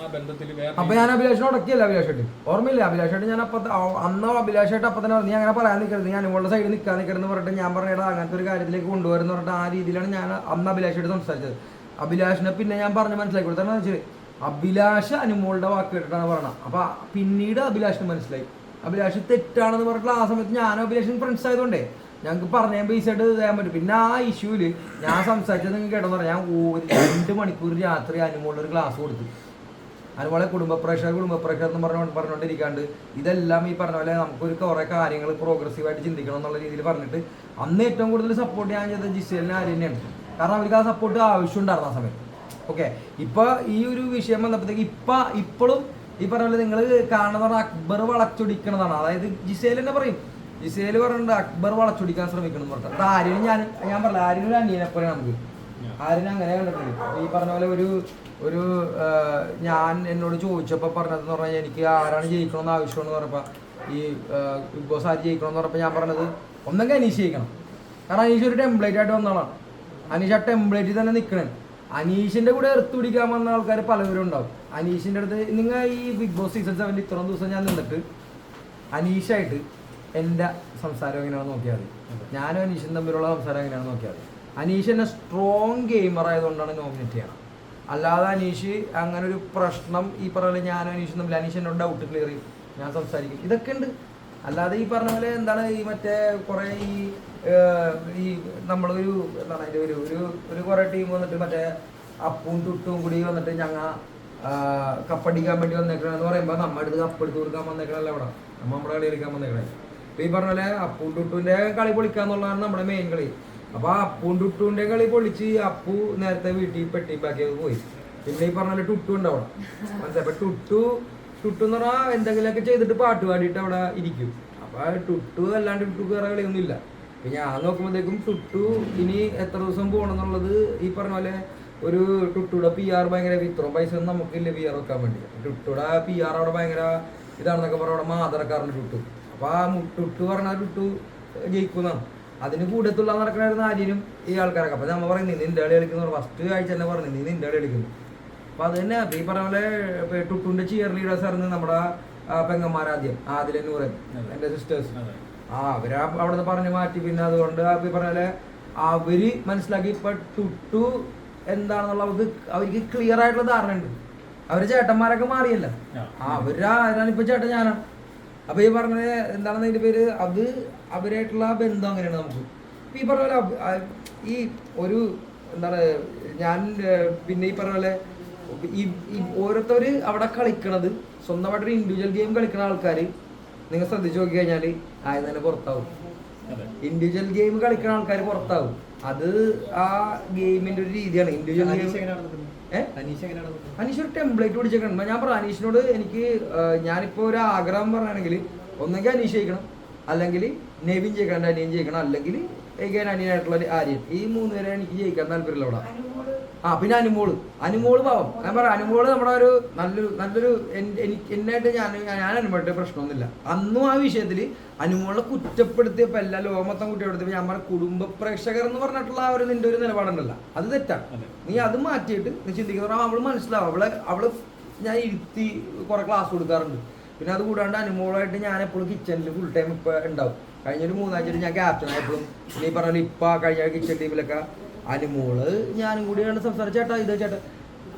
ആ ബന്ധത്തിൽ വേറെ അപ്പൊ ഞാൻ അഭിലാഷിനെ ഉടക്കിയല്ല, അഭിലാഷായിട്ട് ഓർമ്മയില്ല. അഭിലാഷായിട്ട് ഞാൻ അന്ന് അഭിലാഷായിട്ട് അപ്പം തന്നെ നീ അങ്ങനെ പറയാൻ നിൽക്കരുത്, നീ അനുമോളുടെ സൈഡിൽ നിൽക്കാൻ നിൽക്കരുതെന്ന് പറഞ്ഞിട്ട് ഞാൻ പറഞ്ഞിട്ട് അങ്ങനത്തെ ഒരു കാര്യത്തിലേക്ക് കൊണ്ടുവരുന്ന പറഞ്ഞിട്ട് ആ രീതിയിലാണ് ഞാൻ അന്ന് അഭിലാഷായിട്ട് സംസാരിച്ചത്. അഭിലാഷിനെ പിന്നെ ഞാൻ പറഞ്ഞ് മനസ്സിലാക്കി കൊടുത്താണ് വെച്ചാൽ അഭിലാഷ് അനുമോളുടെ വാക്ക് കേട്ടിട്ടാണ് പറഞ്ഞത്. അപ്പൊ പിന്നീട് അഭിലാഷിന് മനസ്സിലായി അഭിലാഷ് തെറ്റാണെന്ന് പറഞ്ഞിട്ടുള്ള ആ സമയത്ത് ഞാനും അഭിലാഷിന് ഫ്രണ്ട്സ് ആയതുകൊണ്ടേ ഞങ്ങൾക്ക് പറഞ്ഞ ബേസ് ആയിട്ട് ചെയ്യാൻ പറ്റും. പിന്നെ ആ ഇഷ്യൂല് ഞാൻ സംസാരിച്ചത് നിങ്ങൾ കേട്ടോന്ന് പറയാം, ഞാൻ 2 മണിക്കൂർ രാത്രി അനുമോളൊരു ക്ലാസ് കൊടുത്തു. അനുമോളെ കുടുംബ പ്രഷർ എന്ന് പറഞ്ഞുകൊണ്ടിരിക്കാണ്ട് ഇതെല്ലാം ഈ പറഞ്ഞ പോലെ നമുക്കൊരു കുറേ കാര്യങ്ങൾ പ്രോഗ്രസീവായിട്ട് ചിന്തിക്കണം എന്നുള്ള രീതിയിൽ പറഞ്ഞിട്ട് അന്ന് ഏറ്റവും കൂടുതൽ സപ്പോർട്ട് ഞാൻ ചെയ്തത് ജിസേലിനെ ആര് തന്നെയാണ്. കാരണം അവർക്ക് ആ സപ്പോർട്ട് ആവശ്യമുണ്ടായിരുന്നു ആ സമയത്ത്. ഓക്കെ, ഇപ്പൊ ഈ ഒരു വിഷയം വന്നപ്പോഴത്തേക്ക് ഇപ്പോഴും ഈ പറഞ്ഞ പോലെ നിങ്ങൾ കാണുന്ന അക്ബർ വളച്ചൊടിക്കണതാണ്. അതായത് ജിസേൽ തന്നെ പറയും, ജിസേൽ പറഞ്ഞിട്ടുണ്ട് അക്ബർ വളച്ചൊടിക്കാൻ ശ്രമിക്കണം എന്ന് പറഞ്ഞിട്ട്. അത് ആര്യനും ഞാൻ പറഞ്ഞില്ല, ആര്യനും ഒരു അനിയനെപ്പോലെ നമുക്ക് ആര്യനും അങ്ങനെ കണ്ടിട്ടുണ്ട്. ഈ പറഞ്ഞ പോലെ ഒരു ഞാൻ എന്നോട് ചോദിച്ചപ്പോൾ പറഞ്ഞതെന്ന് പറഞ്ഞാൽ എനിക്ക് ആരാണ് ജയിക്കണമെന്ന് ആവശ്യമെന്ന് പറഞ്ഞപ്പോൾ ഈ ബിഗ് ബോസ് ആര് ജയിക്കണമെന്ന് പറഞ്ഞപ്പോൾ ഞാൻ പറഞ്ഞത് ഒന്നെങ്കിൽ അനീഷ് ജയിക്കണം. കാരണം അനീഷ് ഒരു ടെംപ്ലേറ്റ് ആയിട്ട് വന്നതാണ്. അനീഷ് ആ ടെംപ്ലേറ്റിൽ തന്നെ നിൽക്കണേ. അനീഷിന്റെ കൂടെ എർത്ത് പിടിക്കാൻ വന്ന ആൾക്കാർ പലവരും ഉണ്ടാവും. അനീഷിന്റെ അടുത്ത് നിങ്ങൾ ഈ ബിഗ് ബോസ് സീസൺ 7 ഇത്രയും ദിവസം ഞാൻ നിന്നിട്ട് അനീഷായിട്ട് എൻ്റെ സംസാരം എങ്ങനെയാണെന്ന് നോക്കിയാൽ മതി, ഞാനും അനീഷും തമ്മിലുള്ള സംസാരം എങ്ങനെയാണെന്ന് നോക്കിയാൽ മതി. അനീഷ് എന്നെ സ്ട്രോങ് ഗെയിമർ ആയതുകൊണ്ടാണ് നോമിനേറ്റ് ചെയ്യണം. അല്ലാതെ അനീഷ് അങ്ങനെ ഒരു പ്രശ്നം ഈ പറഞ്ഞ ഞാനും അനീഷും തമ്മിൽ അനീഷ് എന്നോട് ഡൗട്ട് ക്ലിയർ ചെയ്യും, ഞാൻ സംസാരിക്കും, ഇതൊക്കെ ഉണ്ട്. അല്ലാതെ ഈ പറഞ്ഞ പോലെ എന്താണ് ഈ മറ്റേ കുറേ ഈ നമ്മളൊരു എന്താണ് അതിൻ്റെ ഒരു കുറേ ടീം വന്നിട്ട് മറ്റേ അപ്പും ടുട്ടും കൂടി വന്നിട്ട് ഞങ്ങൾ കപ്പടിക്കാൻ വേണ്ടി വന്നേക്കണെന്ന് പറയുമ്പോൾ നമ്മുടെ അടുത്ത് കപ്പെടുത്ത് കൊടുക്കാൻ വന്നേക്കണല്ലോ അവിടെ, നമ്മുടെ കളി കളിക്കാൻ വന്നേക്കണേ. അപ്പോൾ ഈ പറഞ്ഞ പോലെ അപ്പും ടുട്ടുവിൻ്റെ കളി പൊളിക്കാന്നുള്ളതാണ് നമ്മുടെ മെയിൻ കളി. അപ്പോൾ അപ്പും ടുട്ടുവിൻ്റെ കളി പൊളിച്ച് അപ്പു നേരത്തെ വീട്ടിൽ പെട്ടിപ്പാക്കിയത് പോയി. പിന്നെ ഈ പറഞ്ഞ പോലെ ടുട്ടു ഉണ്ട് അവിടെ മനസ്സിലായി. അപ്പോൾ ടുട്ടു എന്ന് പറഞ്ഞാൽ എന്തെങ്കിലുമൊക്കെ ചെയ്തിട്ട് പാട്ട് പാടിയിട്ട് അവിടെ ഇരിക്കും. അപ്പോൾ ടുട്ടു അല്ലാണ്ട് ടുട്ടു വേറെ കളിയൊന്നുമില്ല. അപ്പം ഞാൻ നോക്കുമ്പോഴത്തേക്കും ടുട്ടു ഇനി എത്ര ദിവസം പോകണമെന്നുള്ളത് ഈ പറഞ്ഞ പോലെ ഒരു ടുട്ടുയുടെ PR ഭയങ്കര ഇത്രയും പൈസ ഒന്നും നമുക്കില്ല PR വെക്കാൻ വേണ്ടി. ടുട്ടുയുടെ PR അവിടെ ഭയങ്കര ഇതാണെന്നൊക്കെ പറഞ്ഞാൽ അവിടെ മാതറക്കാറുണ്ട് ടുട്ടു. അപ്പോൾ ആ ടുട്ടു പറഞ്ഞാൽ ടുട്ടു ജയിക്കുന്നതാണ്. അതിന് കൂടത്തുള്ള നടക്കണമായിരുന്നു ആര്യനും ഈ ആൾക്കാരൊക്കെ. അപ്പോൾ നമ്മൾ പറയുന്നത് നിന്റെ കളി കളിക്കുന്നു, ഫസ്റ്റ് ആഴ്ച തന്നെ പറഞ്ഞു നീ നിന്റെ കളി കളിക്കുന്നു. അപ്പോൾ അത് തന്നെ ഈ പറഞ്ഞ പോലെ ടുട്ടുവിൻ്റെ ചിയർ ലീഡേഴ്സ് ആയിരുന്നു നമ്മുടെ പെങ്ങന്മാരാദ്യം ആദില നൂറൻ എൻ്റെ സിസ്റ്റേഴ്സ്. അവര് അവിടെ നിന്ന് പറഞ്ഞു മാറ്റി. പിന്നെ അതുകൊണ്ട് ഈ പറഞ്ഞ പോലെ അവര് മനസ്സിലാക്കി ഇപ്പൊ ടുട്ടു എന്താണെന്നുള്ള അവർക്ക് ക്ലിയർ ആയിട്ടുള്ള ധാരണ ഉണ്ട്. അവര് ചേട്ടന്മാരൊക്കെ മാറിയല്ല, അവരാണ് ഇപ്പൊ ചേട്ടൻ ഞാനാണ്. അപ്പൊ ഈ പറഞ്ഞ എന്താണെന്ന് അതിന്റെ പേര് അത് അവരായിട്ടുള്ള ബന്ധം അങ്ങനെയാണ് നമുക്ക്. ഈ പറഞ്ഞ പോലെ ഈ ഒരു എന്താണ് ഞാൻ പിന്നെ ഈ പറഞ്ഞ പോലെ ഈ ഓരോരുത്തർ അവിടെ കളിക്കണത് സ്വന്തമായിട്ടൊരു ഇൻഡിവിജ്വൽ ഗെയിം കളിക്കുന്ന ആൾക്കാർ നിങ്ങൾ ശ്രദ്ധിച്ചു നോക്കി കഴിഞ്ഞാൽ ആദ്യം തന്നെ പുറത്താവും. ഇൻഡിവിജ്വൽ ഗെയിം കളിക്കുന്ന ആൾക്കാർ പുറത്താവും. അത് ആ ഗെയിമിന്റെ ഒരു രീതിയാണ്. ഇൻഡിവിജ്വൽ അനീഷ് ഒരു ടെംപ്ലേറ്റ് പിടിച്ചേക്കണം. ഞാൻ പറഞ്ഞു അനീഷിനോട് എനിക്ക് ഞാനിപ്പോ ഒരു ആഗ്രഹം പറയുകയാണെങ്കിൽ ഒന്നെങ്കിൽ അനീഷ് ജയിക്കണം, അല്ലെങ്കിൽ നെവിൻ ജയിക്കണം, അനിയൻ ജയിക്കണം, അല്ലെങ്കിൽ അനിയനായിട്ടുള്ള ആര്യൻ. ഈ 3 പേരെ എനിക്ക് ജയിക്കാൻ താല്പര്യമില്ല അവിടെ. പിന്നെ അനുമോള് പാവം. ഞാൻ പറയാം അനുമോള് നമ്മുടെ ഒരു നല്ലൊരു എന്നായിട്ട് ഞാൻ അനുഭവപ്പെട്ട പ്രശ്നമൊന്നുമില്ല. അന്നും ആ വിഷയത്തിൽ അനുമോളെ കുറ്റപ്പെടുത്തിയപ്പോൾ എല്ലാ ലോകം മൊത്തം കുറ്റപ്പെടുത്തിയപ്പോൾ ഞാൻ പറഞ്ഞ കുടുംബ പ്രേക്ഷകർ എന്ന് പറഞ്ഞിട്ടുള്ള ആ ഒരു നിന്റെ ഒരു നിലപാടുണ്ടല്ലോ, അത് തെറ്റാണ്. നീ അത് മാറ്റിയിട്ട് നീ ചിന്തിക്കുന്ന അവള് മനസ്സിലാവും. അവള് ഞാൻ ഇരുത്തി കുറെ ക്ലാസ് കൊടുക്കാറുണ്ട്. പിന്നെ അത് കൂടാണ്ട് അനുമോളായിട്ട് ഞാൻ എപ്പോഴും കിച്ചണിൽ ഫുൾ ടൈം ഇപ്പൊ ഉണ്ടാവും. കഴിഞ്ഞൊരു 3 ആഴ്ച ഞാൻ ക്യാപ്റ്റൻ ആയപ്പോഴും നീ പറഞ്ഞ ഇപ്പൊ കഴിഞ്ഞ കിച്ചൺ ടീമിലൊക്കെ അനുമോള് ഞാനും കൂടിയാണ് സംസാരിച്ച ചേട്ടാ ഇത് ചേട്ടാ.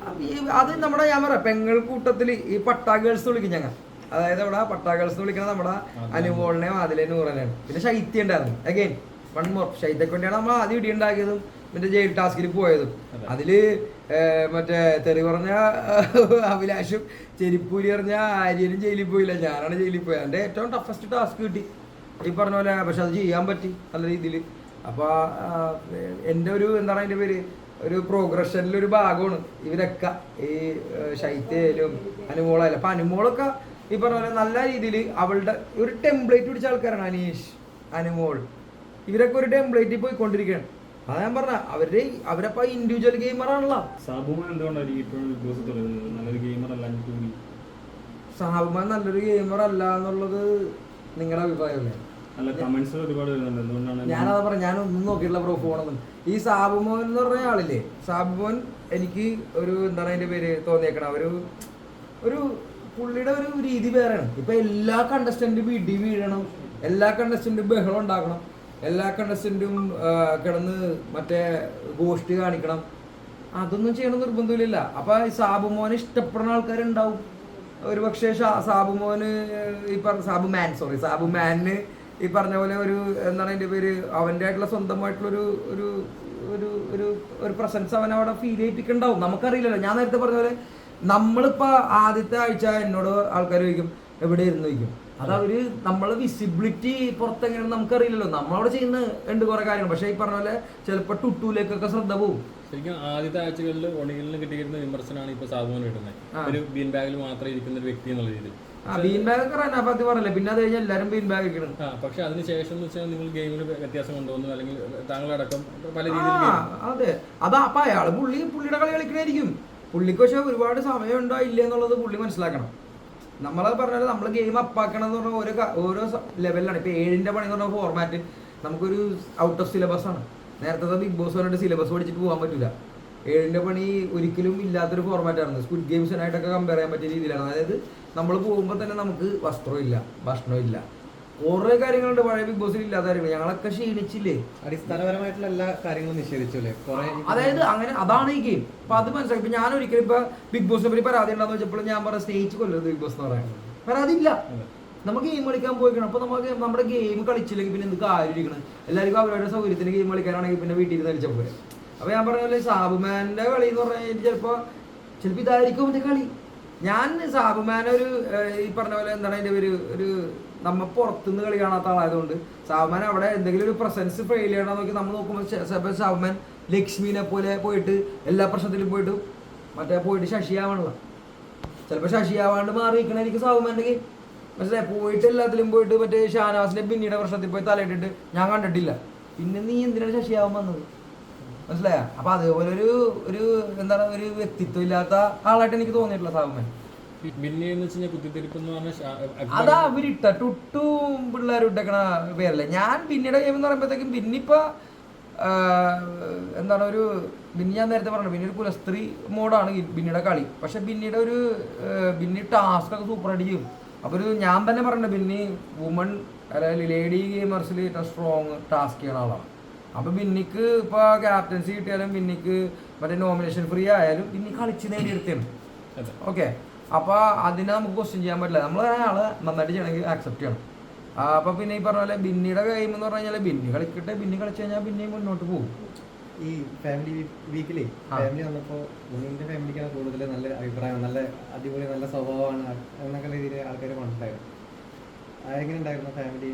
അത് നമ്മുടെ ഞാൻ പറയാം പെങ്ങൾ കൂട്ടത്തിൽ ഈ പട്ടാ ഗേൾസ് വിളിക്കും ഞങ്ങൾ. അതായത് അവിടെ പട്ടാ ഗേൾസ് വിളിക്കണത് നമ്മുടെ അനുമോളിനെയും ആദിലേയും നൂറനെയാണ്. പിന്നെ ശൈത്യം ഉണ്ടായിരുന്നു. അഗൈൻ വൺ മോർ ഷൈത്തൊക്കെ വേണ്ടിയാണ് നമ്മൾ ആദ്യം ഇടി ഉണ്ടാക്കിയതും മറ്റേ ജയിൽ ടാസ്കിൽ പോയതും. അതില് മറ്റേ തെറി പറഞ്ഞ അഭിലാഷും ചെരിപ്പൂരി പറഞ്ഞ ആര്യനും ജയിലിൽ പോയില്ല, ഞാനാണ് ജയിലിൽ പോയത്. എൻ്റെ ഏറ്റവും ടഫസ്റ്റ് ടാസ്ക് കിട്ടി ഈ പറഞ്ഞ പോലെ. പക്ഷെ അത് ചെയ്യാൻ പറ്റി നല്ല രീതിയിൽ. അപ്പോൾ എൻ്റെ ഒരു എന്താണ് അതിൻ്റെ പേര്, ഒരു പ്രോഗ്രഷനിലൊരു ഭാഗമാണ് ഇവരൊക്കെ. ഈ ശൈത്യയിലും അനുമോളായാലും. അപ്പം അനുമോളൊക്കെ ഈ പറഞ്ഞ പോലെ നല്ല രീതിയിൽ അവളുടെ ഒരു ടെംപ്ലേറ്റ് പിടിച്ച ആൾക്കാരാണ്. അനീഷ്, അനുമോൾ, ഇവരൊക്കെ ഒരു ടെംപ്ലേറ്റിൽ പോയിക്കൊണ്ടിരിക്കുകയാണ്. അതാ ഞാൻ പറഞ്ഞ അവരപ്പോ ഇൻഡിവിജ്വൽ ഗെയിമറാണല്ലോ. സാബുമാൻ നല്ലൊരു ഗെയിമർ അല്ല എന്നുള്ളത് നിങ്ങളുടെ അഭിപ്രായമല്ലേ? ഞാനതാ പറഞ്ഞ, ഞാനൊന്നും നോക്കിയിട്ടുള്ള ഫോണൊന്നും. ഈ സാബുമോൻ എന്ന് പറഞ്ഞ ആളില്ലേ, സാബുമോൻ എനിക്ക് ഒരു എന്താണ് അതിന്റെ പേര് തോന്നിയേക്കണം, ഒരു പുള്ളിയുടെ ഒരു രീതി വേറെയാണ്. ഇപ്പൊ എല്ലാ കണ്ടസ്റ്റന്റും ഇടി വീഴണം, എല്ലാ കണ്ടസ്റ്റന്റും ബഹളം ഉണ്ടാക്കണം, എല്ലാ കണ്ടസ്റ്റന്റും കിടന്ന് മറ്റേ ഗോഷ്ടി കാണിക്കണം. അതൊന്നും ചെയ്യണം നിർബന്ധമില്ല. അപ്പൊ ഈ സാബുമോനെ ഇഷ്ടപ്പെടുന്ന ആൾക്കാരുണ്ടാവും. ഒരു പക്ഷേ സാബുമോന് ഈ പറഞ്ഞ സാബുമാന് ഈ പറഞ്ഞ പോലെ ഒരു എന്താണ് അതിന്റെ പേര്, അവൻ്റെ ആയിട്ടുള്ള സ്വന്തമായിട്ടുള്ളൊരു ഒരു ഒരു ഒരു ഒരു പ്രസൻസ് അവൻ അവിടെ ഫീൽ ചെയ്യിപ്പിക്കുന്നുണ്ടാവും. നമുക്കറിയില്ലല്ലോ. ഞാൻ നേരത്തെ പറഞ്ഞ പോലെ നമ്മളിപ്പോൾ ആദ്യത്തെ ആഴ്ച എന്നോട് ആൾക്കാർ ചോദിക്കും എവിടെ ഇരുന്ന് ചോദിക്കും. അത് അവര് നമ്മളെ വിസിബിലിറ്റി പുറത്തെങ്ങനെയാണ് നമുക്കറിയില്ലല്ലോ. നമ്മളവിടെ ചെയ്യുന്ന ഉണ്ട് കുറെ കാര്യങ്ങൾ. പക്ഷെ ഈ പറഞ്ഞ പോലെ ചിലപ്പോൾ ടുട്ടൂലേക്കൊക്കെ ശ്രദ്ധ പോകും. ശരിക്കും ആദ്യത്തെ ആഴ്ചകളിൽ ഒണികളിൽ കിട്ടിയിരുന്ന വിമർശനമാണ് ഇപ്പൊ സാധുവാൻ കിട്ടുന്നത്. ഒരു ബീൻ ബാഗിൽ മാത്രം ഇരിക്കുന്ന ഒരു വ്യക്തി എന്നുള്ള രീതിയിൽ. ബീൻ ബാഗ് ഒക്കെ റനാഫാത്തി പറഞ്ഞല്ലേ, പിന്നെ അത് കഴിഞ്ഞാൽ എല്ലാവരും ബീൻ ബാഗ് ഇരിക്കണം. പക്ഷെ അതിനുശേഷം എന്ന് വെച്ചാൽ നിങ്ങൾ ഗെയിമിൽ വ്യത്യാസം കൊണ്ടുവന്നു, അല്ലെങ്കിൽ താങ്കളടക്കം പല രീതിയിൽ. അതെ, അതാ അപ്പൊ അയാള് പുള്ളിയുടെ കളി കളിക്കണായിരിക്കും. പുള്ളിക്ക് പക്ഷെ ഒരുപാട് സമയം ഉണ്ടോ ഇല്ല എന്നുള്ളത് പുള്ളി മനസ്സിലാക്കണം. നമ്മളത് പറഞ്ഞാൽ നമ്മൾ ഗെയിം അപ്പാക്കണം എന്ന് പറഞ്ഞാൽ ഓരോ ലെവലിലാണ്. ഇപ്പൊ 7ന്റെ പണി എന്ന് പറഞ്ഞ ഫോർമാറ്റ് നമുക്കൊരു ഔട്ട് ഓഫ് സിലബസ് ആണ്. നേരത്തെ ബിഗ് ബോസ് പറഞ്ഞിട്ട് സിലബസ് പഠിച്ചിട്ട് പോകാൻ പറ്റില്ല. 7ന്റെ പണി ഒരിക്കലും ഇല്ലാത്തൊരു ഫോർമാറ്റാണ്. സ്ക്വിഡ് ഗെയിംസിനായിട്ടൊക്കെ കമ്പയർ ചെയ്യാൻ പറ്റിയ രീതിയിലാണ്. അതായത് നമ്മൾ പോകുമ്പോൾ തന്നെ നമുക്ക് വസ്ത്രമില്ല, ഭക്ഷണമില്ല, കുറെ കാര്യങ്ങളുണ്ട് പഴയ ബിഗ് ബോസിൽ ഇല്ലാത്ത കാര്യങ്ങൾ. ഞങ്ങളൊക്കെ ക്ഷീണിച്ചില്ലേ, അടിസ്ഥാനപരമായിട്ടുള്ള എല്ലാ കാര്യങ്ങളും നിഷേധിച്ചു അല്ലേ. അതായത് അങ്ങനെ അതാണ് ഈ ഗെയിം. അപ്പൊ അത് മനസ്സിലാക്കി. ഇപ്പൊ ഞാൻ ഒരിക്കലും ഇപ്പൊ ബിഗ് ബോസിനെ പറ്റി പരാതി ഉണ്ടാന്ന് വെച്ചപ്പോൾ ഞാൻ പറഞ്ഞ സ്നേഹിച്ച് കൊല്ലരുത് ബിഗ് ബോസ് എന്ന് പറയാൻ. പരാതി ഇല്ല. നമുക്ക് ഗെയിം കളിക്കാൻ പോയിക്കണം. അപ്പൊ നമുക്ക് നമ്മുടെ ഗെയിം കളിച്ചില്ലെങ്കിൽ പിന്നെ എന്ത് കാര്യം ഇരിക്കണം. എല്ലാവർക്കും അവരുടെ സൗകര്യത്തിന് ഗെയിം കളിക്കാനാണെങ്കിൽ പിന്നെ വീട്ടിൽ നിന്ന് കളിച്ചാൽ പോലെ. അപ്പൊ ഞാൻ പറഞ്ഞ പോലെ സാബുമാന്റെ കളി എന്ന് പറഞ്ഞാൽ ചിലപ്പോ ഇതായിരിക്കും അവന്റെ കളി. ഞാൻ സാബുമാനെ ഈ പറഞ്ഞ പോലെ എന്താണ് അതിന്റെ ഒരു നമ്മ പുറത്തുനിന്ന് കളി കാണാത്ത ആളായതുകൊണ്ട് സാബുമാൻ അവിടെ എന്തെങ്കിലും ഒരു പ്രസൻസ് ഫെയിൽ ചെയ്യണം നോക്കി നമ്മൾ നോക്കുമ്പോൾ സാബുമാൻ ലക്ഷ്മിനെ പോലെ പോയിട്ട് എല്ലാ പ്രശ്നത്തിലും പോയിട്ട് ശശിയാവണല്ലോ. ചിലപ്പോൾ ശശിയാവാണ്ട് മാറിയിരിക്കണായിരിക്കും സാബുമാൻ്റെ ഗെയിം. മനസ്സിലായി? പോയിട്ട് എല്ലാത്തിലും പോയിട്ട് മറ്റേ ഷാനവാസിന്റെ പിന്നീട് പ്രശ്നത്തിൽ പോയി തലയിട്ടിട്ട് ഞാൻ കണ്ടിട്ടില്ല. പിന്നെ നീ എന്തിനാണ് ശശിയാവാൻ വന്നത്? മനസ്സിലായ? അപ്പൊ അതേപോലെ ഒരു എന്താണ് ഒരു വ്യക്തിത്വം ഇല്ലാത്ത ആളായിട്ട് എനിക്ക് തോന്നിയിട്ടില്ല സാബുമാൻ. അതാ അവരിട്ട ടുട്ടും പിള്ളേരും ഇട്ടേക്കണ പേരല്ലേ. ഞാൻ പിന്നീട് ഗെയിം എന്ന് പറയുമ്പോഴത്തേക്കും പിന്നിപ്പോ എന്താണ് ബിന്നി ഞാൻ നേരത്തെ പറഞ്ഞു ബിന്നിയുടെ കുലസ്ത്രീ മോഡാണ് ബിന്നിയുടെ കളി. പക്ഷെ ബിന്നി ടാസ്ക് ഒക്കെ സൂപ്പറായിട്ട് ചെയ്യും. അപ്പോൾ ഞാൻ തന്നെ പറഞ്ഞത് ബിന്നി വുമൺ അതായത് ലേഡി ഗെയിമേഴ്സിൽ ഏറ്റവും സ്ട്രോങ് ടാസ്ക് ചെയ്യണ ആളാണ്. അപ്പോൾ ബിന്നിക്ക് ഇപ്പോൾ ക്യാപ്റ്റൻസി കിട്ടിയാലും ബിന്നിക്ക് മറ്റേ നോമിനേഷൻ ഫ്രീ ആയാലും ബിന്നി കളിച്ച് നേടിയെടുത്താണ്. ഓക്കെ, അപ്പോൾ അതിനെ നമുക്ക് ക്വസ്റ്റ്യൻ ചെയ്യാൻ പറ്റില്ല. നമ്മൾ അയാളെ നന്നായിട്ട് ചെയ്യണമെങ്കിൽ ആക്സെപ്റ്റ് ചെയ്യണം. അപ്പോൾ പിന്നെ ഈ പറഞ്ഞ പോലെ ബിന്നിയുടെ ഗെയിം എന്ന് പറഞ്ഞു കഴിഞ്ഞാൽ ബിന്നി കളിക്കട്ടെ, ബിന്നി കളിച്ചു കഴിഞ്ഞാൽ ബിന്നിയും മുന്നോട്ട് പോകും. ഈ ഫാമിലി വീക്കിലേ ഫാമിലി വന്നപ്പോൾ ബിന്നിന്റെ ഫാമിലിക്കാണ് കൂടുതൽ നല്ല അഭിപ്രായം, നല്ല അടിപൊളി നല്ല സ്വഭാവമാണ് എന്നൊക്കെ രീതിയിൽ ആൾക്കാർ കണ്ടിട്ടുണ്ടായിരുന്നു. അതെങ്ങനെ ഉണ്ടായിരുന്നു ഫാമിലി?